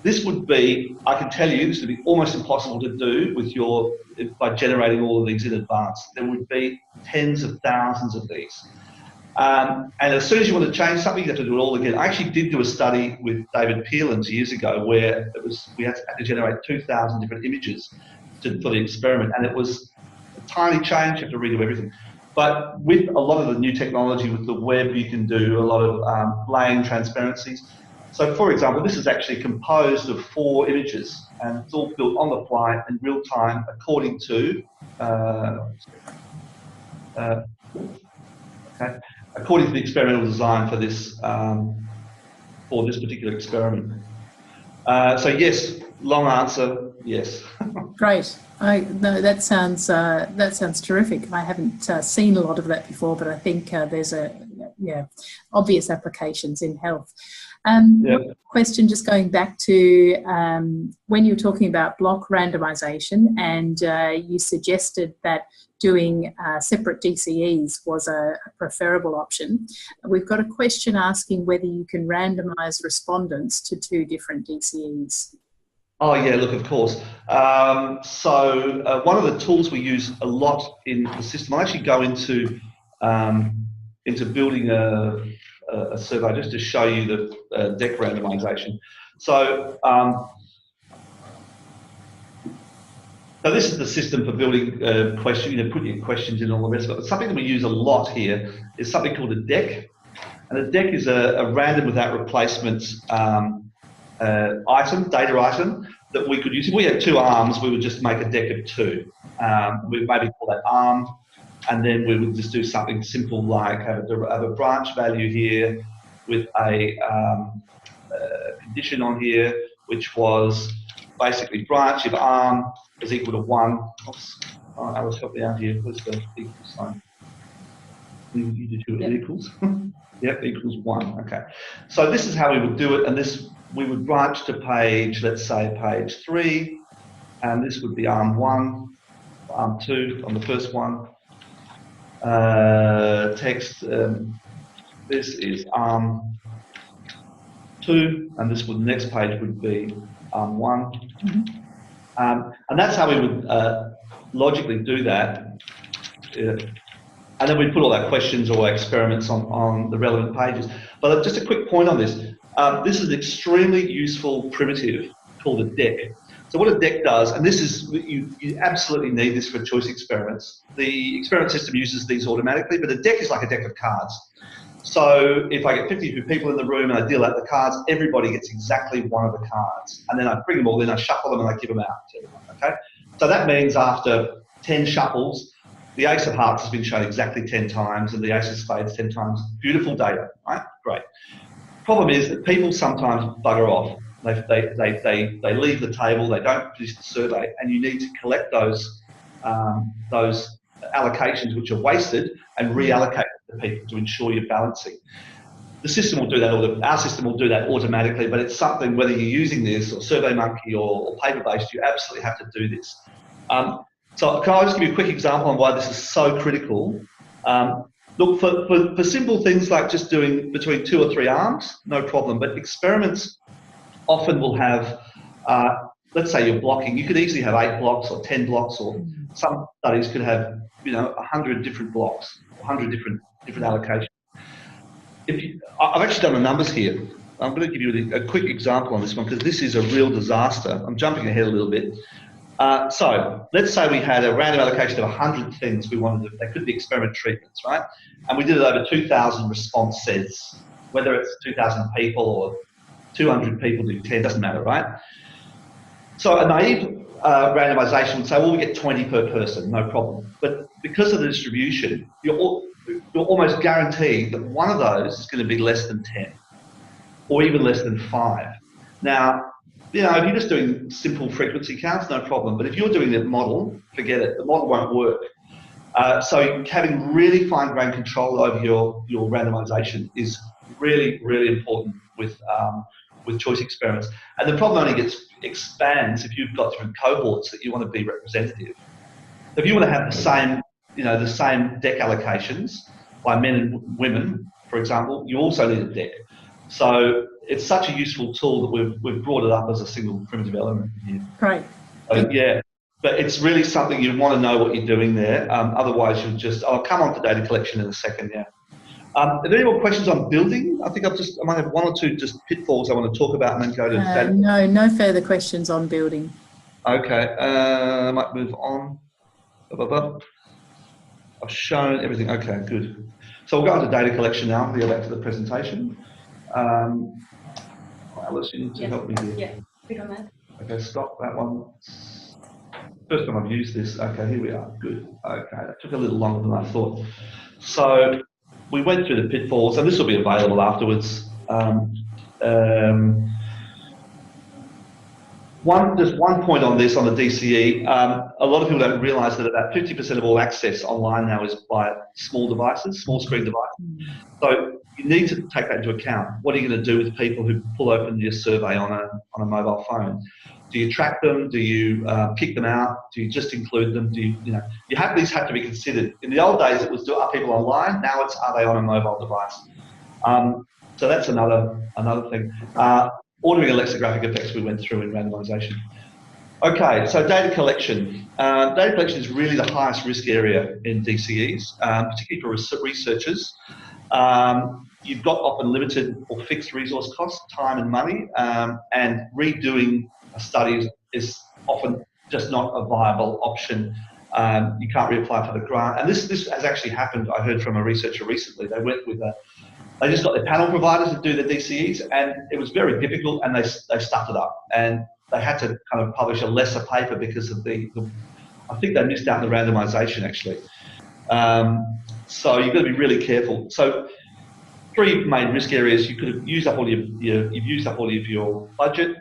This would be, I can tell you, this would be almost impossible to do with by generating all of these in advance. There would be tens of thousands of these. And as soon as you want to change something, you have to do it all again. I actually did do a study with David Pearlins years ago where we had to generate 2,000 different images for the experiment, and it was a tiny change. You have to redo everything. But with a lot of the new technology, with the web, you can do a lot of laying transparencies. So, for example, this is actually composed of 4 images, and it's all built on the fly in real time according to according to the experimental design for this particular experiment. So yes, long answer, yes. Great. No, that sounds terrific. I haven't seen a lot of that before, but I think there's obvious applications in health. Question, just going back to when you were talking about block randomisation, and you suggested that doing separate DCEs was a preferable option. We've got a question asking whether you can randomise respondents to 2 different DCEs. Oh yeah, look, of course. So one of the tools we use a lot in the system, I actually go into building a survey just to show you the deck randomisation. So, so this is the system for building questions, putting your questions in and all the rest of it. But something that we use a lot here is something called a deck. And a deck is a random without replacements data item that we could use. If we had 2 arms, we would just make a deck of 2. We'd maybe call that arm, and then we would just do something simple like have a branch value here with a condition on here, which was basically branch if arm is equal to 1. Oops. Oh, Alice, help me out here. Where's the equal sign? You do 2 equals. Yep, equals 1. Okay. So this is how we would do it, and this we would branch to page, let's say page 3, and this would be arm 1, arm 2 on the first one. Text, this is arm 2, and this would, the next page would be arm 1. Mm-hmm. And that's how we would logically do that. And then we put all our questions or experiments on the relevant pages. But just a quick point on this. This is an extremely useful primitive called a deck. So what a deck does, and this is, you absolutely need this for choice experiments. The experiment system uses these automatically, but a deck is like a deck of cards. So if I get 52 people in the room and I deal out the cards, everybody gets exactly one of the cards. And then I bring them all in, I shuffle them and I give them out to everyone, okay? So that means after 10 shuffles, the ace of hearts has been shown exactly 10 times and the ace of spades 10 times. Beautiful data, right? Great. Problem is that people sometimes bugger off. They leave the table, they don't finish the survey, and you need to collect those allocations which are wasted and reallocate to people to ensure you're balancing. The system will do that, or our system will do that automatically, but it's something, whether you're using this or SurveyMonkey or paper-based, you absolutely have to do this. So can I just give you a quick example on why this is so critical? Look, for simple things like just doing between 2 or 3 arms, no problem, but experiments often will have, let's say you're blocking, you could easily have 8 blocks or 10 blocks, or some studies could have, 100 different blocks, 100 different allocations. I've actually done the numbers here. I'm going to give you a quick example on this one because this is a real disaster. I'm jumping ahead a little bit. So let's say we had a random allocation of 100 things we wanted to, they could be experiment treatments, right? And we did it over 2,000 response sets, whether it's 2,000 people or 200 people do 10, doesn't matter, right? So a naive randomization would say, well, we get 20 per person, no problem. But because of the distribution, you're almost guaranteed that one of those is going to be less than 10 or even less than 5. Now, if you're just doing simple frequency counts, no problem. But if you're doing a model, forget it. The model won't work. So having really fine-grained control over your randomization is really, really important with with choice experiments. And the problem only expands if you've got different cohorts that you want to be representative. If you want to have the same, the same deck allocations by men and women, for example, you also need a deck. So it's such a useful tool that we've brought it up as a single primitive element here. Great. So, yeah, but it's really something you want to know what you're doing there. Otherwise, you'll just. I'll come on to data collection in a second. Yeah. Are there any more questions on building? I think I might have one or two just pitfalls I want to talk about and then go to data. No further questions on building. Okay, I might move on. I've shown everything. Okay, good. So we'll go on to data collection now. We'll go back to the presentation. Alice, you need to help me here. Yeah, click on that. Okay, stop that one. First time I've used this. Okay, here we are. Good. Okay, that took a little longer than I thought. So we went through the pitfalls, and this will be available afterwards. Just one point on this, on the DCE. A lot of people don't realise that about 50% of all access online now is by small devices, small screen devices. So you need to take that into account. What are you going to do with people who pull open your survey on a mobile phone? Do you track them? Do you kick them out? Do you just include them? Do these have to be considered. In the old days, it was are people online? Now it's are they on a mobile device? So that's another thing. Ordering and lexicographic effects we went through in randomisation. Okay, so data collection. Data collection is really the highest risk area in DCEs, particularly for researchers. You've got often limited or fixed resource costs, time and money, and redoing a study is often just not a viable option. You can't reapply for the grant. And this has actually happened. I heard from a researcher recently. They went with they just got their panel providers to do their DCEs, and it was very difficult, and they stuffed it up. And they had to kind of publish a lesser paper because of I think they missed out on the randomisation, actually. So you've got to be really careful. So 3 main risk areas. You could have used up all you've used up all of your budget.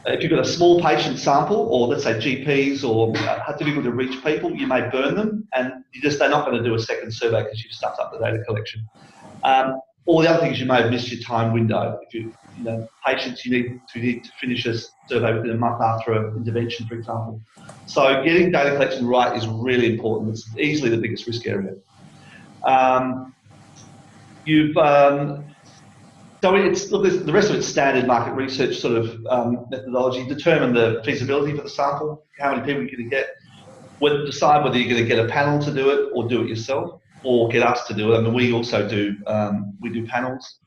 If you've got a small patient sample, or let's say GPs, or are difficult to reach people, you may burn them, and they're not going to do a second survey because you've stuffed up the data collection. Or the other thing is you may have missed your time window. If patients, you need to finish a survey within a month after an intervention, for example. So getting data collection right is really important. It's easily the biggest risk area. The rest of it's standard market research sort of methodology. Determine the feasibility for the sample, how many people you're going to get. Decide whether you're going to get a panel to do it or do it yourself, or get us to do it. I mean, we also do panels.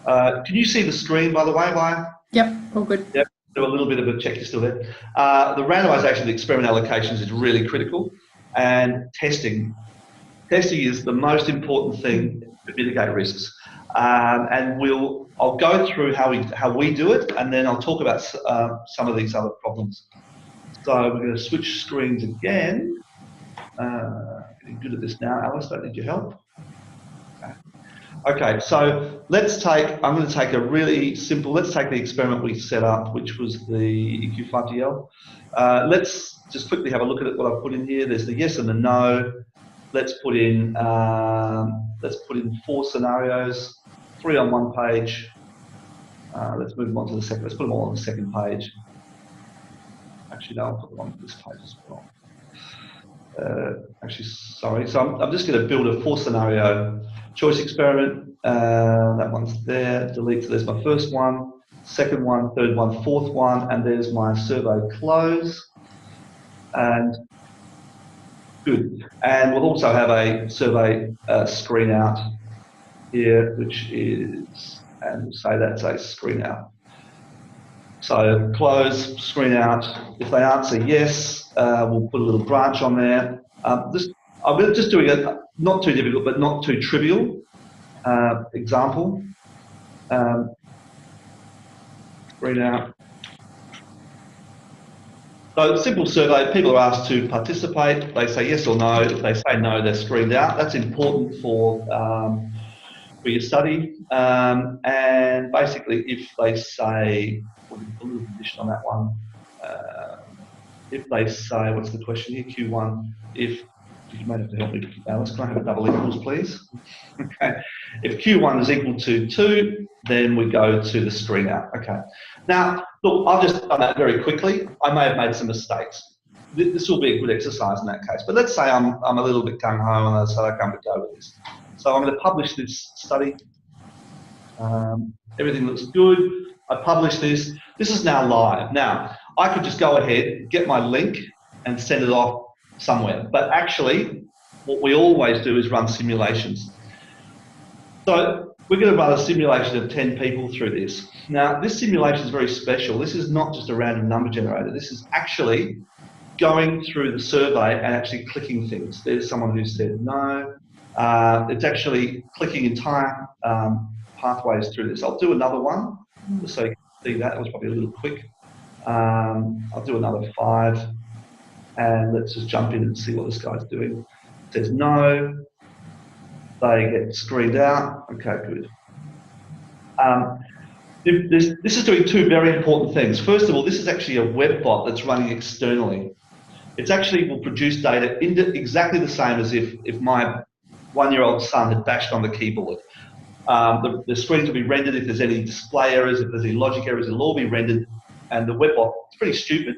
Can you see the screen, by the way? Yep, all good. Yep, do a little bit of a check, you're still there. The randomisation of the experiment allocations is really critical, and testing. Testing is the most important thing to mitigate risks. And I'll go through how we do it, and then I'll talk about some of these other problems. So we're going to switch screens again. Getting good at this now, Alice. Don't need your help. Okay, so I'm going to take a really simple. Let's take the experiment we set up, which was the EQ5DL. Let's just quickly have a look at it. What I've put in here. There's the yes and the no. Let's put in 4 scenarios, 3 on one page. Let's move them on to the second. Let's put them all on the second page. Actually, no, I'll put them on this page as well. Sorry. So I'm just going to build a 4 scenario choice experiment. That one's there. Delete. So there's my first one, second one, third one, fourth one, and there's my survey close. And good. And we'll also have a survey screen out here, which is, and we'll say that's a screen out. So close, screen out. If they answer yes, we'll put a little branch on there. I'm just doing a not too difficult, but not too trivial example. Screen out. So simple survey, people are asked to participate. They say yes or no. If they say no, they're screened out. That's important for your study. And basically, if they say, we'll put a little condition on that one. If they say, what's the question here? Q1. If You may have to help me, Alice. Can I have a double equals, please? Okay. If Q1 is equal to 2, then we go to the screen out. Okay. Now, look, I've just done that very quickly. I may have made some mistakes. This will be a good exercise in that case. But let's say I'm a little bit gung-ho and I say I can't go with this. So I'm going to publish this study. Everything looks good. I publish this. This is now live. Now, I could just go ahead, get my link, and send it off somewhere. But actually, what we always do is run simulations. So we're going to run a simulation of 10 people through this. Now, this simulation is very special. This is not just a random number generator. This is actually going through the survey and actually clicking things. There's someone who said no. It's actually clicking entire pathways through this. I'll do another one, just so you can see that. It was probably a little quick. I'll do another 5. And let's just jump in and see what this guy's doing. It says no. They get screened out. Okay, good. This is doing 2 very important things. First of all, this is actually a web bot that's running externally. It actually will produce data exactly the same as if my 1-year-old son had bashed on the keyboard. The screens will be rendered. If there's any display errors, if there's any logic errors, it'll all be rendered. And the web bot, it's pretty stupid.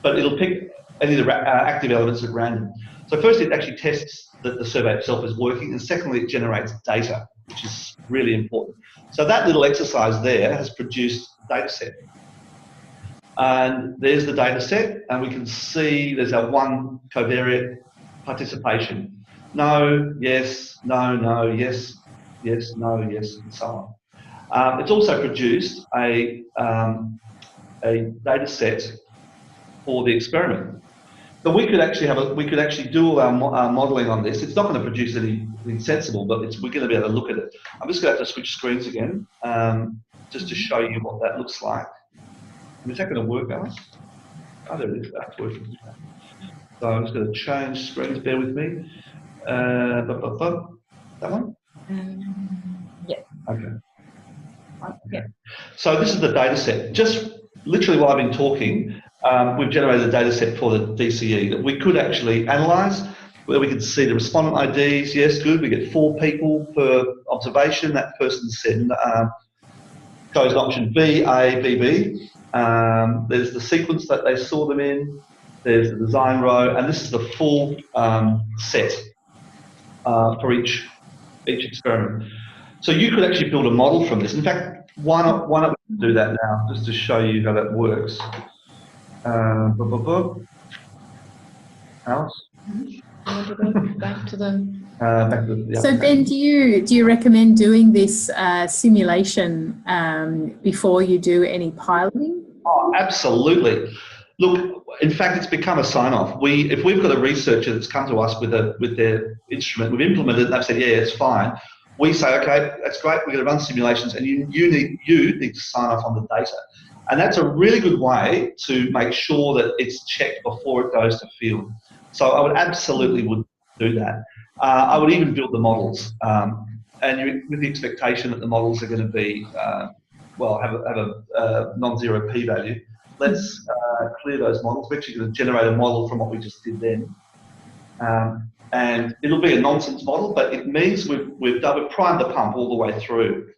But it'll pick any of the active elements at random. So first, it actually tests that the survey itself is working, and secondly, it generates data, which is really important. So that little exercise there has produced a data set. And there's the data set, and we can see there's our 1 covariate participation. No, yes, no, no, yes, yes, no, yes, and so on. It's also produced a data set for the experiment. So we could actually do all our modelling on this. It's not going to produce anything sensible, but we're going to be able to look at it. I'm just going to have to switch screens again, just to show you what that looks like. Is that going to work, Alice? Oh, there it is. That's working. So I'm just going to change screens. Bear with me. That one? Yeah. Okay. Yeah. So this is the data set. Just literally while I've been talking, we've generated a data set for the DCE that we could actually analyse, where we can see the respondent IDs. Yes, good. We get 4 people per observation. That person said chose option B, A, B, B. There's the sequence that they saw them in. There's the design row, and this is the full set for each experiment. So you could actually build a model from this. In fact, why not we do that now, just to show you how that works. Alice? Back to the. Yeah. So Ben, do you recommend doing this simulation before you do any piloting? Oh, absolutely. Look, in fact, it's become a sign-off. If we've got a researcher that's come to us with their instrument, we've implemented it, and they've said, yeah, it's fine. We say, okay, that's great. We're going to run simulations, and you need to sign off on the data. And that's a really good way to make sure that it's checked before it goes to field. So I would absolutely do that. I would even build the models, and with the expectation that the models are going to be, have a non-zero p-value. Let's clear those models. We're actually going to generate a model from what we just did then. And it'll be a nonsense model, but it means we've primed the pump all the way through.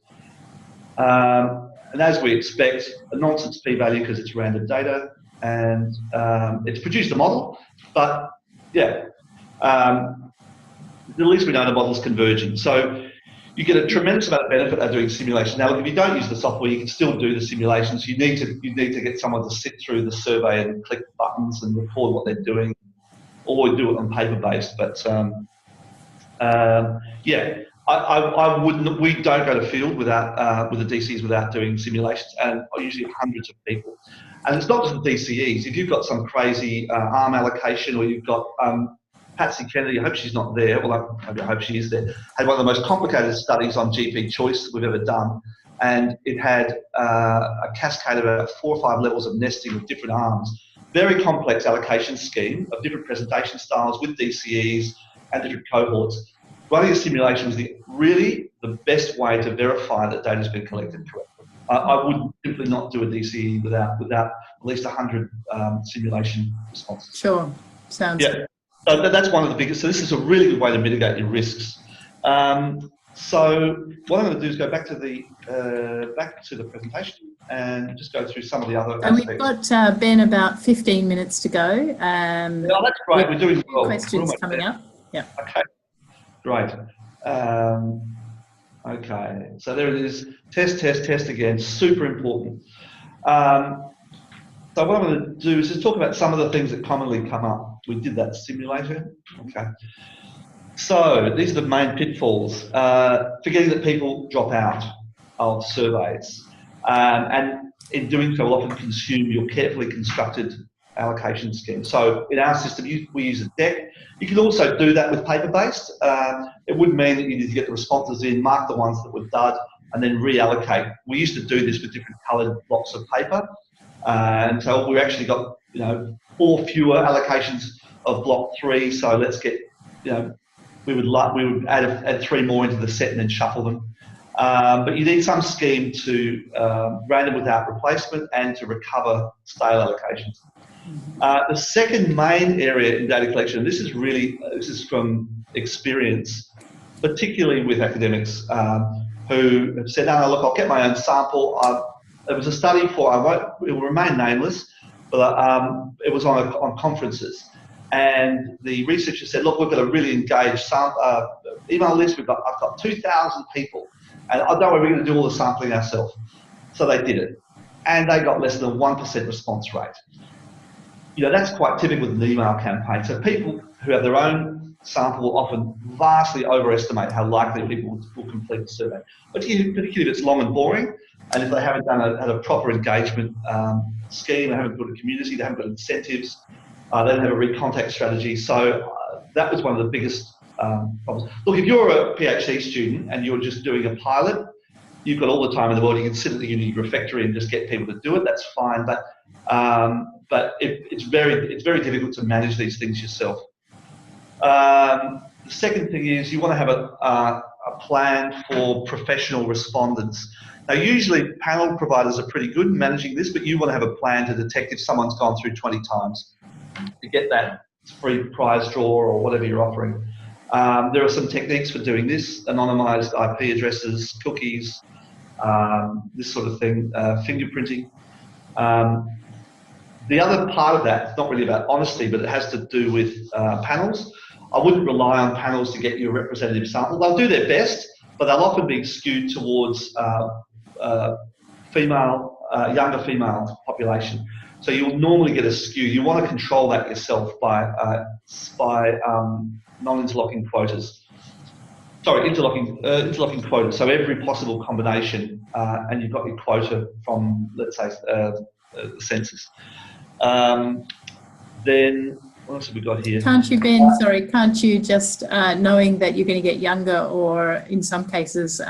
And as we expect, a nonsense p-value because it's random data, and it's produced a model, but yeah, at least we know the model's converging. So you get a tremendous amount of benefit out of doing simulations. Now, look, if you don't use the software, you can still do the simulations. You need to get someone to sit through the survey and click buttons and record what they're doing, or do it on paper-based. But yeah, I wouldn't. We don't go to field without with the DCs without doing simulations, and usually hundreds of people. And it's not just the DCEs. If you've got some crazy arm allocation, or you've got Patsy Kennedy, I hope she's not there. Well, I hope she is there. Had one of the most complicated studies on GP choice that we've ever done, and it had a cascade of about 4 or 5 levels of nesting of different arms. Very complex allocation scheme of different presentation styles with DCEs and different cohorts. Running a simulation was really the best way to verify that data has been collected correctly. I would simply not do a DCE without at least 100 simulation responses. Sure, sounds good. So that's one of the biggest. So this is a really good way to mitigate your risks. So what I'm going to do is go back to the presentation and just go through some of the other aspects. We've got Ben about 15 minutes to go. Oh, that's great. We're doing well. Questions coming up. Yeah. Okay. Great. Okay. So there it is. Test again. Super important. So what I'm going to do is just talk about some of the things that commonly come up. We did that simulator. Okay. So these are the main pitfalls. Forgetting that people drop out of surveys. And in doing so, will often consume your carefully constructed allocation scheme. So in our system, we use a deck. You can also do that with paper-based. It would mean that you need to get the responses in, mark the ones that were dud, and then reallocate. We used to do this with different coloured blocks of paper. And so we actually got, 4 fewer allocations of block 3. So let's get, we would add 3 more into the set and then shuffle them. But you need some scheme to random without replacement and to recover stale allocations. The second main area in data collection, this is from experience, particularly with academics who have said, no, look, I'll get my own sample. There was a study it will remain nameless, but it was on conferences. And the researcher said, look, we've got a really engaged email list. I've got 2,000 people. And I don't know, we're going to do all the sampling ourselves. So they did it. And they got less than 1% response rate. That's quite typical with an email campaign. So people who have their own sample will often vastly overestimate how likely people will complete the survey. Particularly if it's long and boring, and if they haven't had a proper engagement scheme, they haven't got a community, they haven't got incentives, they don't have a recontact strategy. So that was one of the biggest problems. Look, if you're a PhD student and you're just doing a pilot, you've got all the time in the world. You can sit at the uni refectory and just get people to do it. That's fine, but it's very difficult to manage these things yourself. The second thing is you want to have a plan for professional respondents. Now, usually panel providers are pretty good in managing this, but you want to have a plan to detect if someone's gone through 20 times to get that free prize draw or whatever you're offering. There are some techniques for doing this: anonymized IP addresses, cookies, this sort of thing, fingerprinting. The other part of that, it's not really about honesty, but it has to do with panels. I wouldn't rely on panels to get you a representative sample. They'll do their best, but they'll often be skewed towards younger female population. So you'll normally get a skew. You want to control that yourself by non-interlocking quotas. Sorry, interlocking quotas. So every possible combination, and you've got your quota from, let's say, the census. Then what else have we got here? Can't you, Ben, can't you just, knowing that you're going to get younger or in some cases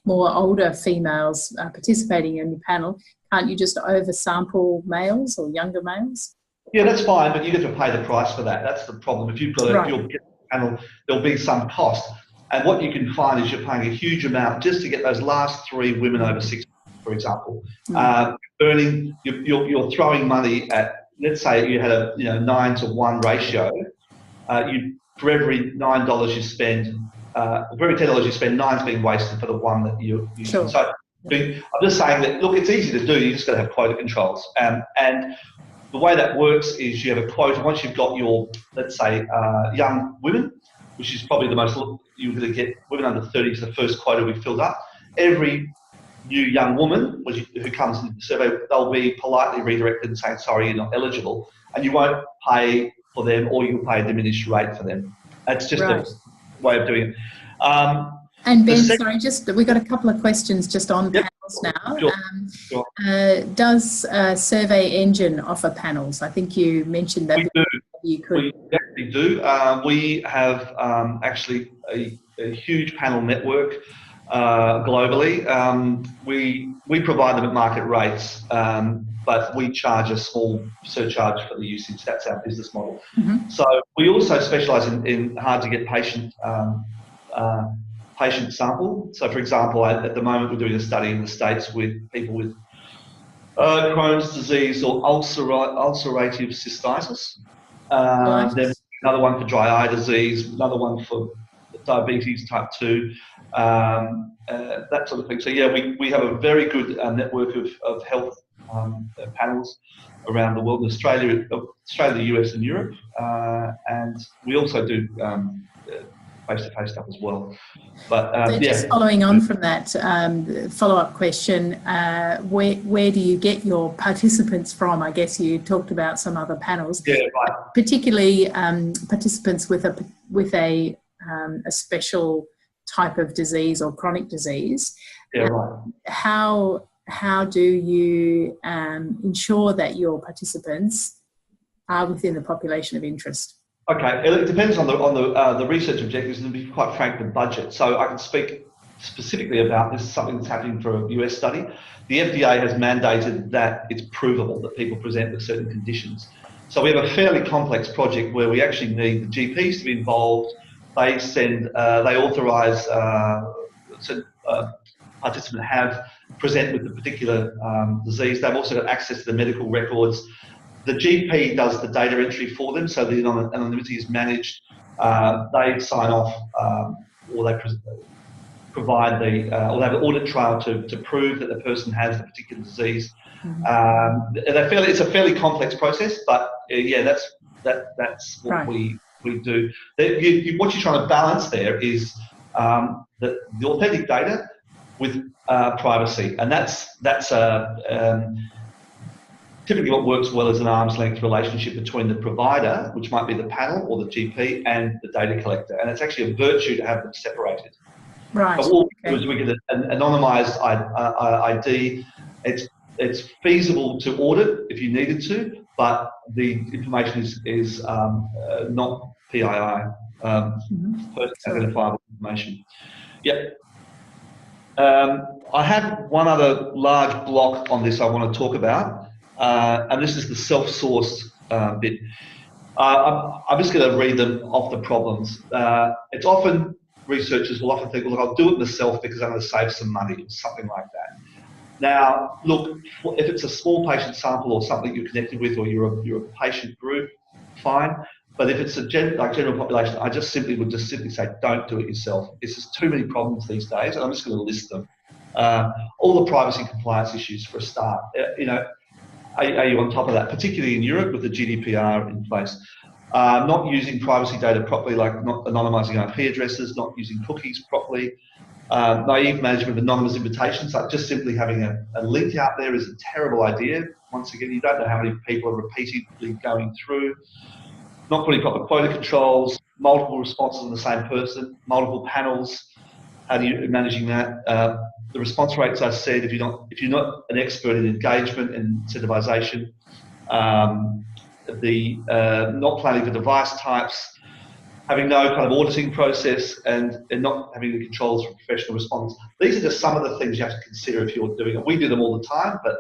more older females participating in your panel, can't you just oversample males or younger males? Yeah, that's fine, but you get to pay the price for that. That's the problem. If you've got a panel, there'll be some cost. And what you can find is you're paying a huge amount just to get those last 3 women over 6, for example. You're throwing money at, let's say you had a 9-to-1 ratio. For every $9 you spend, for every $10 you spend, 9's being wasted for the one that you sure. So I'm just saying that, look, it's easy to do. You just got to have quota controls. And the way that works is you have a quota. Once you've got your, let's say, young women, which is probably the most, you're going to get women under 30 is the first quota we filled up. Every new young woman who comes into the survey, they'll be politely redirected and saying, sorry, you're not eligible. And you won't pay for them, or you'll pay a diminished rate for them. That's just a way of doing it. And Ben, we've got a couple of questions just on panels now. Sure. Does Survey Engine offer panels? I think you mentioned that. We do. You could. We definitely do. We have actually a huge panel network globally. We provide them at market rates, but we charge a small surcharge for the usage. That's our business model. Mm-hmm. So we also specialise in hard-to-get patient sample. So, for example, at the moment we're doing a study in the States with people with Crohn's disease or ulcerative cystitis. They're another one for dry eye disease, another one for diabetes type 2, that sort of thing. So yeah, we have a very good network of health panels around the world in Australia, the US and Europe, and we also do face-to-face stuff as well. But so just following on from that follow-up question, where do you get your participants from? I guess you talked about some other panels, particularly participants with a special type of disease or chronic disease. How do you ensure that your participants are within the population of interest? Okay, it depends on the research objectives and, to be quite frank, the budget. So I can speak specifically about this is something that's happening for a US study. The FDA has mandated that it's provable that people present with certain conditions. So we have a fairly complex project where we actually need the GPs to be involved. They authorise participant have present with the particular disease. They've also got access to the medical records. The GP does the data entry for them, so the anonymity is managed. They sign off, or they provide or they have an audit trail to prove that the person has the particular disease. It's a fairly complex process, but yeah, that's what we do. What you're trying to balance there is the authentic data with privacy, and that's typically what works well is an arm's length relationship between the provider, which might be the panel or the GP, and the data collector, and it's actually a virtue to have them separated. Right. But what we do is we get an anonymised ID. It's feasible to audit if you needed to, but the information is not PII, person identifiable information. Yeah. I have one other large block on this I want to talk about, and this is the self-source bit. I'm just going to read them off the problems. It's often, researchers will often think, well, look, I'll do it myself because I'm going to save some money or something like that. Now, look, if it's a small patient sample or something you're connected with, or you're a patient group, fine. But if it's a general population, I just would simply say, don't do it yourself. It's just too many problems these days, and I'm just going to list them. All the privacy and compliance issues for a start. Are you on top of that, particularly in Europe with the GDPR in place? Not using privacy data properly, like not anonymising IP addresses, not using cookies properly, naive management of anonymous invitations, like just simply having a link out there is a terrible idea. Once again, you don't know how many people are repeatedly going through. Not putting proper quota controls, multiple responses on the same person, multiple panels. How do you managing that? The response rates, I said, if you're not an expert in engagement and incentivization, not planning for device types, having no kind of auditing process, and not having the controls for professional respondents. These are just some of the things you have to consider if you're doing it. We do them all the time, but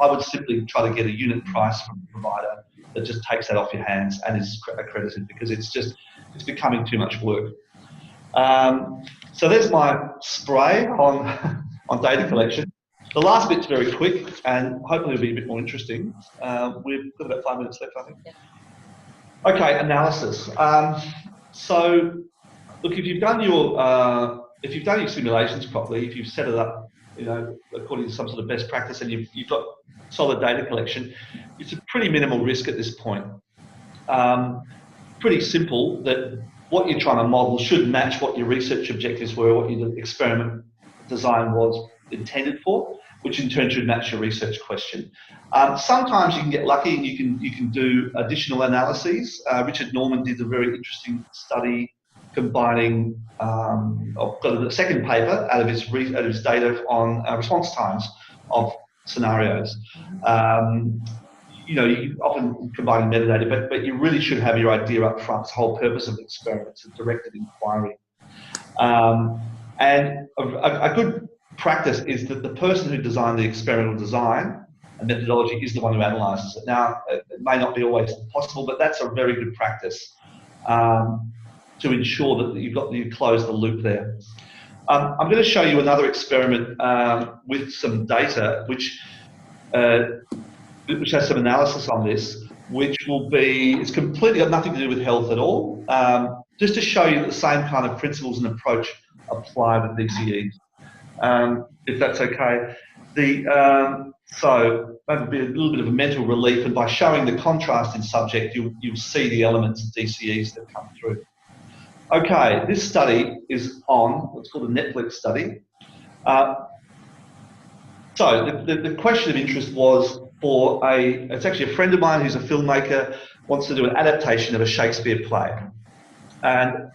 I would simply try to get a unit price from the provider that just takes that off your hands and is accredited, because it's becoming too much work. So there's my spray on data collection. The last bit's very quick, and hopefully it'll be a bit more interesting. We've got about 5 minutes left, I think. Okay, analysis. So look, if you've done your simulations properly, if you've set it up, according to some sort of best practice, and you've got solid data collection, it's a pretty minimal risk at this point. Pretty simple that what you're trying to model should match what your research objectives were, what your experiment design was intended for, which in turn should match your research question. Sometimes you can get lucky and you can do additional analyses. Richard Norman did a very interesting study combining, got a second paper out of his data on response times of scenarios. You often combine metadata, but you really should have your idea up front. It's the whole purpose of the experiment. It's a directed inquiry. And a good practice is that the person who designed the experimental design and methodology is the one who analyses it. Now, it may not be always possible, but that's a very good practice to ensure that you close the loop there. I'm going to show you another experiment with some data which has some analysis on this. which will be, it's completely got nothing to do with health at all, just to show you that the same kind of principles and approach apply with DCEs, if that's okay. So that would be a little bit of a mental relief, and by showing the contrast in subject, you'll see the elements of DCEs that come through. Okay, this study is on what's called a Netflix study. So the question of interest was for it's actually a friend of mine who's a filmmaker, wants to do an adaptation of a Shakespeare play. And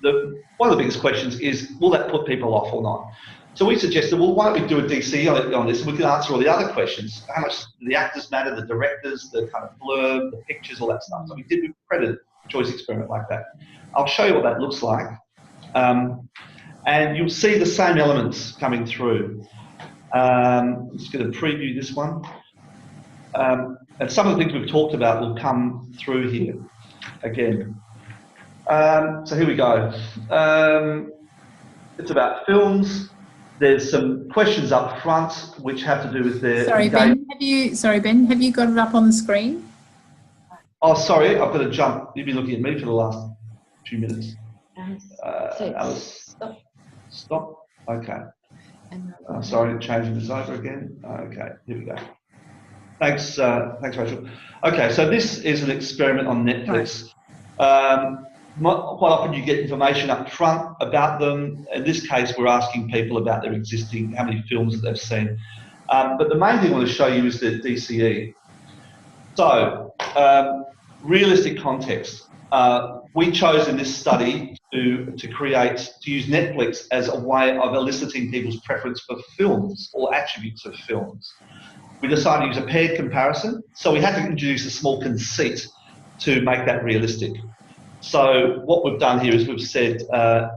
one of the biggest questions is, will that put people off or not? So we suggested, well, why don't we do a DC on this, and we can answer all the other questions. How much do the actors matter, the directors, the kind of blurb, the pictures, all that stuff. So we did a credit choice experiment like that. I'll show you what that looks like. And you'll see the same elements coming through. I'm just going to preview this one. And some of the things we've talked about will come through here again. So here we go. It's about films. There's some questions up front which have to do with their... Sorry, Ben, have you got it up on the screen? Oh, sorry, I've got to jump. You've been looking at me for the last few minutes. Alice, stop. Okay. Sorry, changing this over again. Okay, here we go. Thanks, Rachel. Okay, so this is an experiment on Netflix. Quite often you get information up front about them. In this case, we're asking people about their existing, how many films that they've seen. But the main thing I want to show you is the DCE. So, realistic context. We chose in this study to use Netflix as a way of eliciting people's preference for films or attributes of films. We decided to use a paired comparison, so we had to introduce a small conceit to make that realistic. So what we've done here is we've said, well,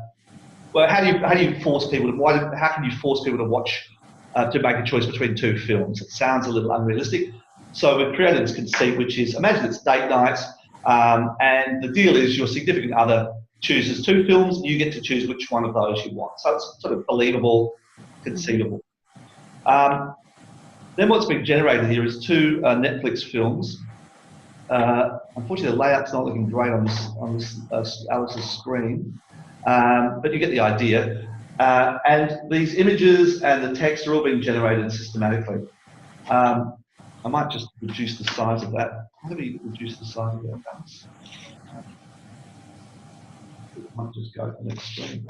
how do you force people to? How can you force people to watch to make a choice between two films? It sounds a little unrealistic. So we've created this conceit, which is, imagine it's date night, and the deal is your significant other chooses two films, and you get to choose which one of those you want. So it's sort of believable, conceivable. Then what's been generated here is two Netflix films. Unfortunately, the layout's not looking great on this Alice's screen, but you get the idea. And these images and the text are all being generated systematically. I might just reduce the size of that. Let me reduce the size of that. I might just go to the next screen.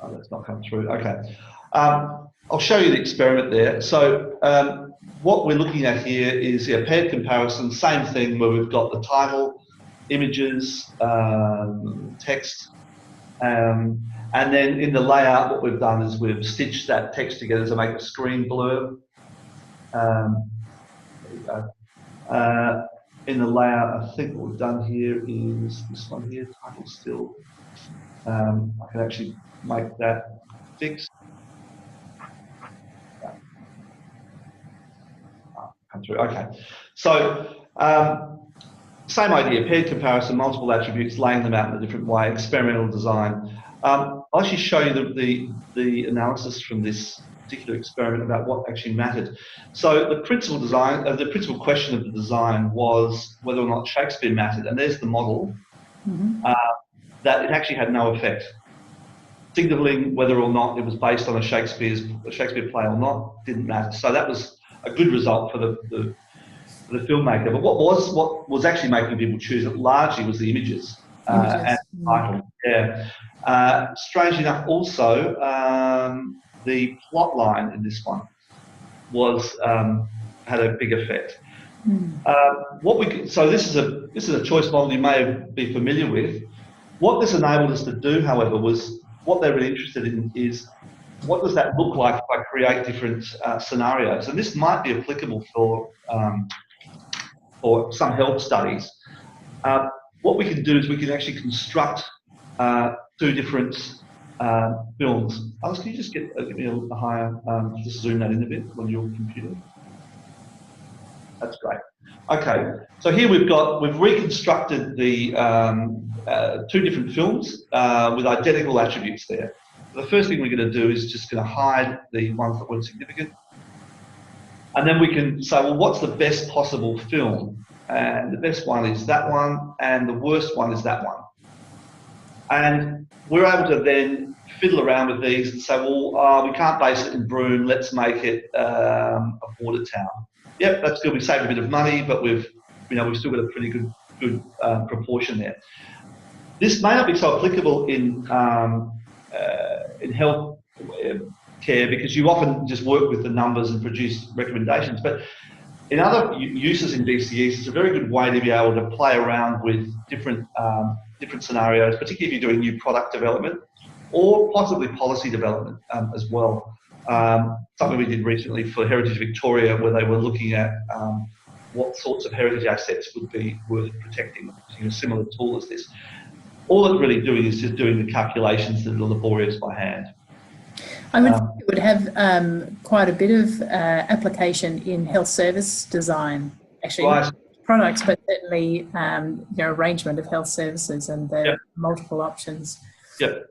Oh, that's not come through. Okay. I'll show you the experiment there. So what we're looking at here is a paired comparison, same thing where we've got the title, images, text, and then in the layout what we've done is we've stitched that text together to make a screen blurb. There we go. In the layout, I think what we've done here is this one here, title still. I can actually make that fixed. Come through. Okay, so same idea, paired comparison, multiple attributes, laying them out in a different way, experimental design. I'll actually show you the analysis from this particular experiment about what actually mattered. So the principal question of the design was whether or not Shakespeare mattered, and there's the model, that it actually had no effect, signaling whether or not it was based on a Shakespeare play or not didn't matter. So that was a good result for the filmmaker. But what was actually making people choose it largely was the images. And the title. Yeah. Strangely enough, also the plot line in this one was had a big effect. So this is a choice model you may be familiar with. What this enabled us to do, however, was what they're really interested in is what does that look like if I create different scenarios? And this might be applicable for some health studies. What we can do is we can actually construct two different films. Alice, can you just give me a higher, just zoom that in a bit on your computer? That's great. Okay, so here we've reconstructed the two different films with identical attributes there. The first thing we're going to do is just going to hide the ones that weren't significant. And then we can say, well, what's the best possible film? and the best one is that one, and the worst one is that one. And we're able to then fiddle around with these and say, well, we can't base it in Broome, let's make it a border town. Yep, that's good, we saved a bit of money, but we've still got a pretty good proportion there. This may not be so applicable in health care, because you often just work with the numbers and produce recommendations, but in other uses in DCEs, it's a very good way to be able to play around with different scenarios, particularly if you're doing new product development or possibly policy development as well. Something we did recently for Heritage Victoria, where they were looking at what sorts of heritage assets would be worth protecting, using a similar tool as this. All it's really doing is just doing the calculations that are laborious by hand. I would think it would have quite a bit of application in health service design, actually, not products, but certainly arrangement of health services and the multiple options. Yep.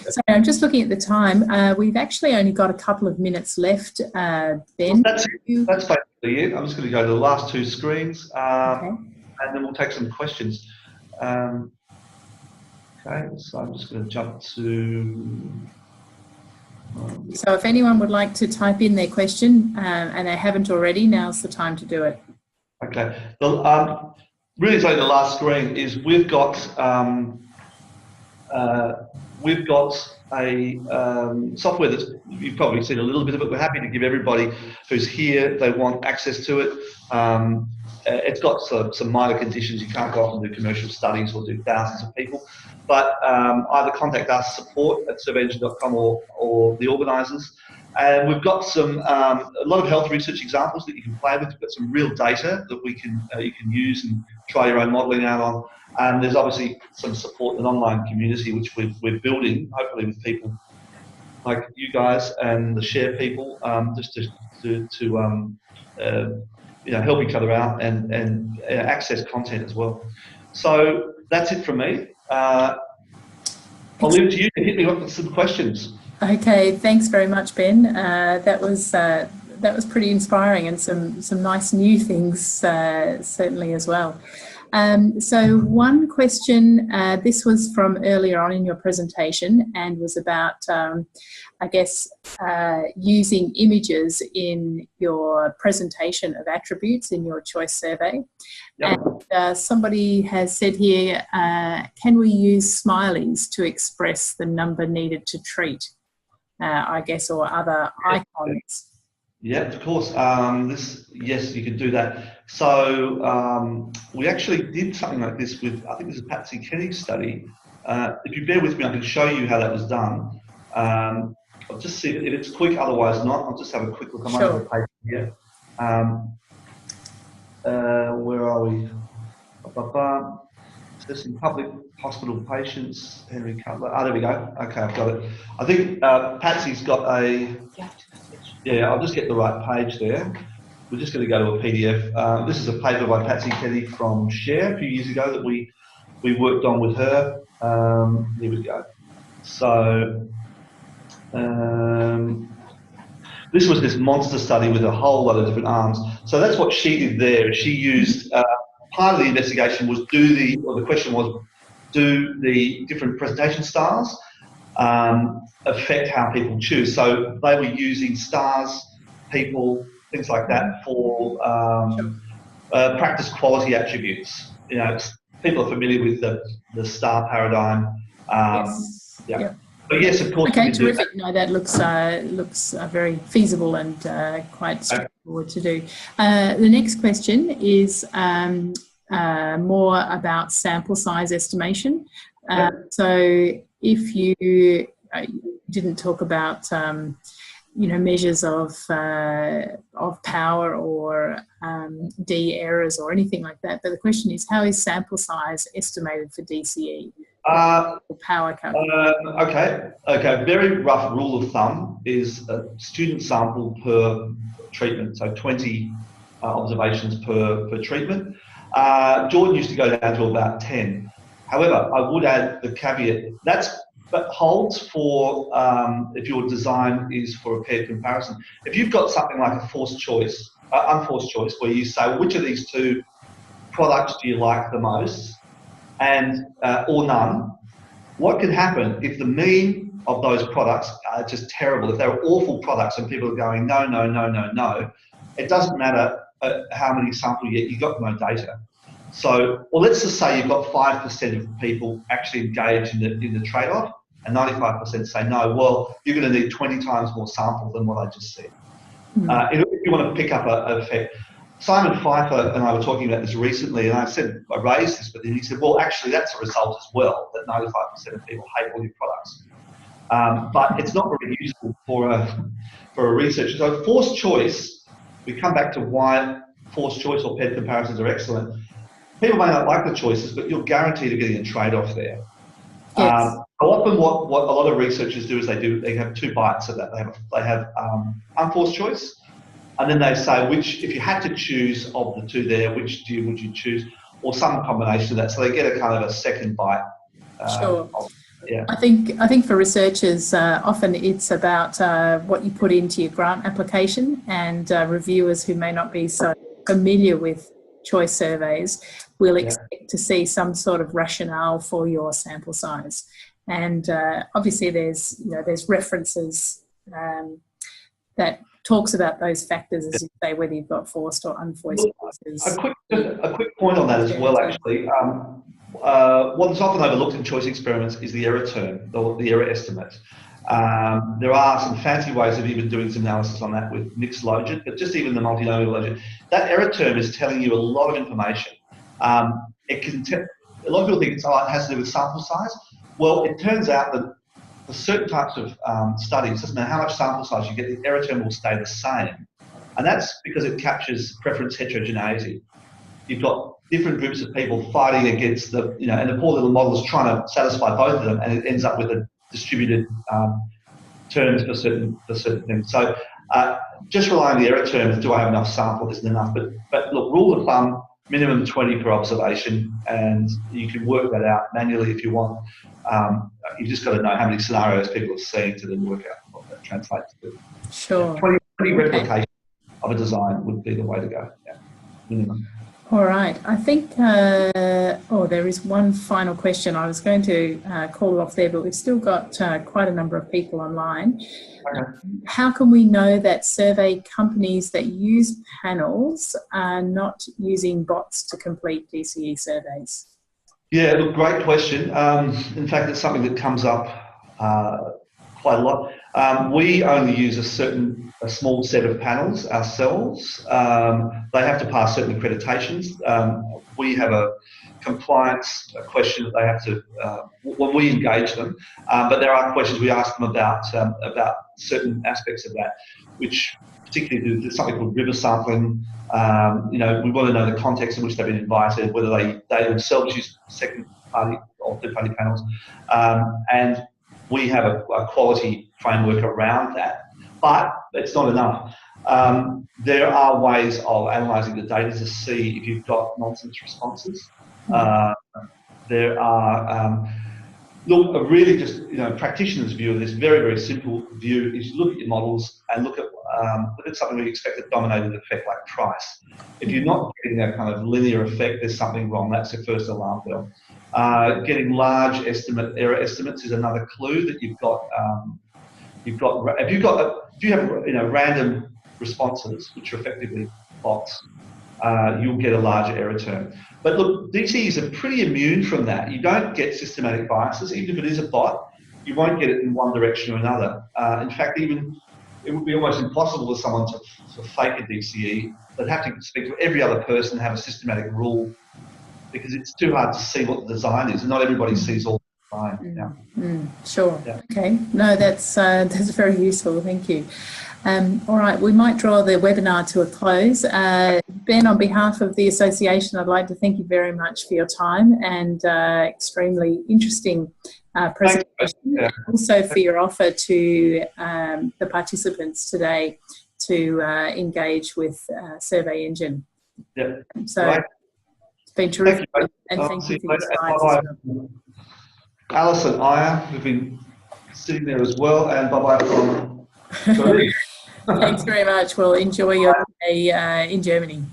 So I'm just looking at the time. We've actually only got a couple of minutes left, Ben. That's basically it. I'm just going to go to the last two screens, and then we'll take some questions. Okay, so I'm just going to jump to... So if anyone would like to type in their question and they haven't already, now's the time to do it. Okay. Really, so the last screen is we've got a software that you've probably seen a little bit of it. We're happy to give everybody who's here, they want access to it. It's got some minor conditions. You can't go off and do commercial studies or do thousands of people. But either contact us, support@serveengine.com, or the organisers. And we've got a lot of health research examples that you can play with. We've got some real data that you can use and try your own modelling out on. And there's obviously some support in an online community, which we're building, hopefully with people like you guys and the share people, just to help each other out and access content as well. So that's it from me. I'll leave it to you to hit me up with some questions. Okay, thanks very much, Ben. That was pretty inspiring, and some nice new things certainly as well. So one question, this was from earlier on in your presentation, and was about, I guess, using images in your presentation of attributes in your choice survey. Yep. And somebody has said here, can we use smileys to express the number needed to treat, I guess, or other icons? Yeah, of course. Yes, you can do that. So we actually did something like this with, I think this is Patsy Kenny's study. If you bear with me, I can show you how that was done. I'll just see if it's quick, otherwise not. I'll just have a quick look. I'm on the page here. Where are we? Assessing public hospital patients, Henry Cutler. There we go. Okay, I've got it. I think Patsy's got a... Yeah, I'll just get the right page there. We're just going to go to a PDF. This is a paper by Patsy Kenny from Share a few years ago that we worked on with her. Here we go. So this was this monster study with a whole lot of different arms. So that's what she did there. She used, part of the investigation was the question was, do the different presentation styles affect how people choose? So they were using stars, people, things like that for practice quality attributes. People are familiar with the star paradigm. Yes. Yeah. Yep. But yes, of course. Okay, terrific. No, that looks very feasible and quite straightforward to do. The next question is more about sample size estimation. So if you didn't talk about measures of power or D errors or anything like that, but the question is, how is sample size estimated for DCE? Power calculation. Okay. Very rough rule of thumb is a student sample per treatment, so 20 observations per treatment. Jordan used to go down to about 10. However, I would add the caveat that holds for if your design is for a paired comparison. If you've got something like a unforced choice, where you say, which of these two products do you like the most, and or none. What can happen if the mean of those products are just terrible? If they're awful products and people are going, no, no, no, no, no, it doesn't matter how many samples you get, you've got no data. So, well, let's just say you've got 5% of people actually engage in the trade-off, and 95% say no. Well, you're going to need 20 times more samples than what I just said. If you want to pick up an effect, Simon Pfeiffer and I were talking about this recently, and I raised this, but then he said, well, actually, that's a result as well, that 95% of people hate all your products. But it's not very useful for a researcher. So forced choice, we come back to why forced choice or paired comparisons are excellent. People may not like the choices, but you're guaranteed of getting a trade-off there. Yes. Often what a lot of researchers do is they have two bites of that. They have unforced choice, and then they say if you had to choose of the two there, which would you choose, or some combination of that. So they get a kind of a second bite. Sure. Yeah. I think for researchers, often it's about what you put into your grant application, and reviewers who may not be so familiar with choice surveys will expect to see some sort of rationale for your sample size. And obviously there's references that talks about those factors, as you say, whether you've got forced or unforced choices. A quick point on that as well, actually. What's often overlooked in choice experiments is the error term, the error estimate. There are some fancy ways of even doing some analysis on that with mixed logit, but just even the multinomial logit. That error term is telling you a lot of information. A lot of people think it has to do with sample size. Well, it turns out that for certain types of studies, it doesn't matter how much sample size you get, the error term will stay the same. And that's because it captures preference heterogeneity. You've got different groups of people fighting against and the poor little model is trying to satisfy both of them, and it ends up with a distributed terms for certain things. So just relying on the error terms, do I have enough sample, isn't enough. But look, rule of thumb, minimum 20 per observation, and you can work that out manually if you want. You've just got to know how many scenarios people are seeing to then work out what that translates to. Sure. 20 replication of a design would be the way to go. Yeah. Minimum. All right. I think, there is one final question. I was going to call it off there, but we've still got quite a number of people online. Okay. How can we know that survey companies that use panels are not using bots to complete DCE surveys? Yeah, look, great question. In fact, it's something that comes up quite a lot. We only use a small set of panels ourselves. They have to pass certain accreditations. We have a compliance question that they have to, when we engage them, but there are questions we ask them about certain aspects of that, which particularly do something called river sampling. We want to know the context in which they've been invited, whether they themselves use second party or third party panels, and we have a quality framework around that, but it's not enough. There are ways of analysing the data to see if you've got nonsense responses. There are, look, a really just, practitioner's view of this, very, very simple view is look at your models and look at something we expect a dominated effect like price. If you're not getting that kind of linear effect, there's something wrong. That's the first alarm bell. Getting large error estimates is another clue that you've got. If you have random responses, which are effectively bots, you'll get a larger error term. But look, DCEs are pretty immune from that. You don't get systematic biases. Even if it is a bot, you won't get it in one direction or another. In fact, it would be almost impossible for someone to fake a DCE. They'd have to speak to every other person and have a systematic rule, because it's too hard to see what the design is, and not everybody sees all the design. Sure. Yeah. Okay. No, that's very useful. Thank you. All right, we might draw the webinar to a close. Ben, on behalf of the association, I'd like to thank you very much for your time and extremely interesting presentation. Yeah. Also for your offer to the participants today to engage with Survey Engine. Yeah. So right. It's been terrific. Thank you, and thank you for your slides. Alice and Aya have been sitting there as well, and bye-bye from Thanks very much. Well, enjoy your day in Germany.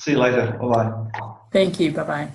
See you later. Bye-bye. Thank you. Bye-bye.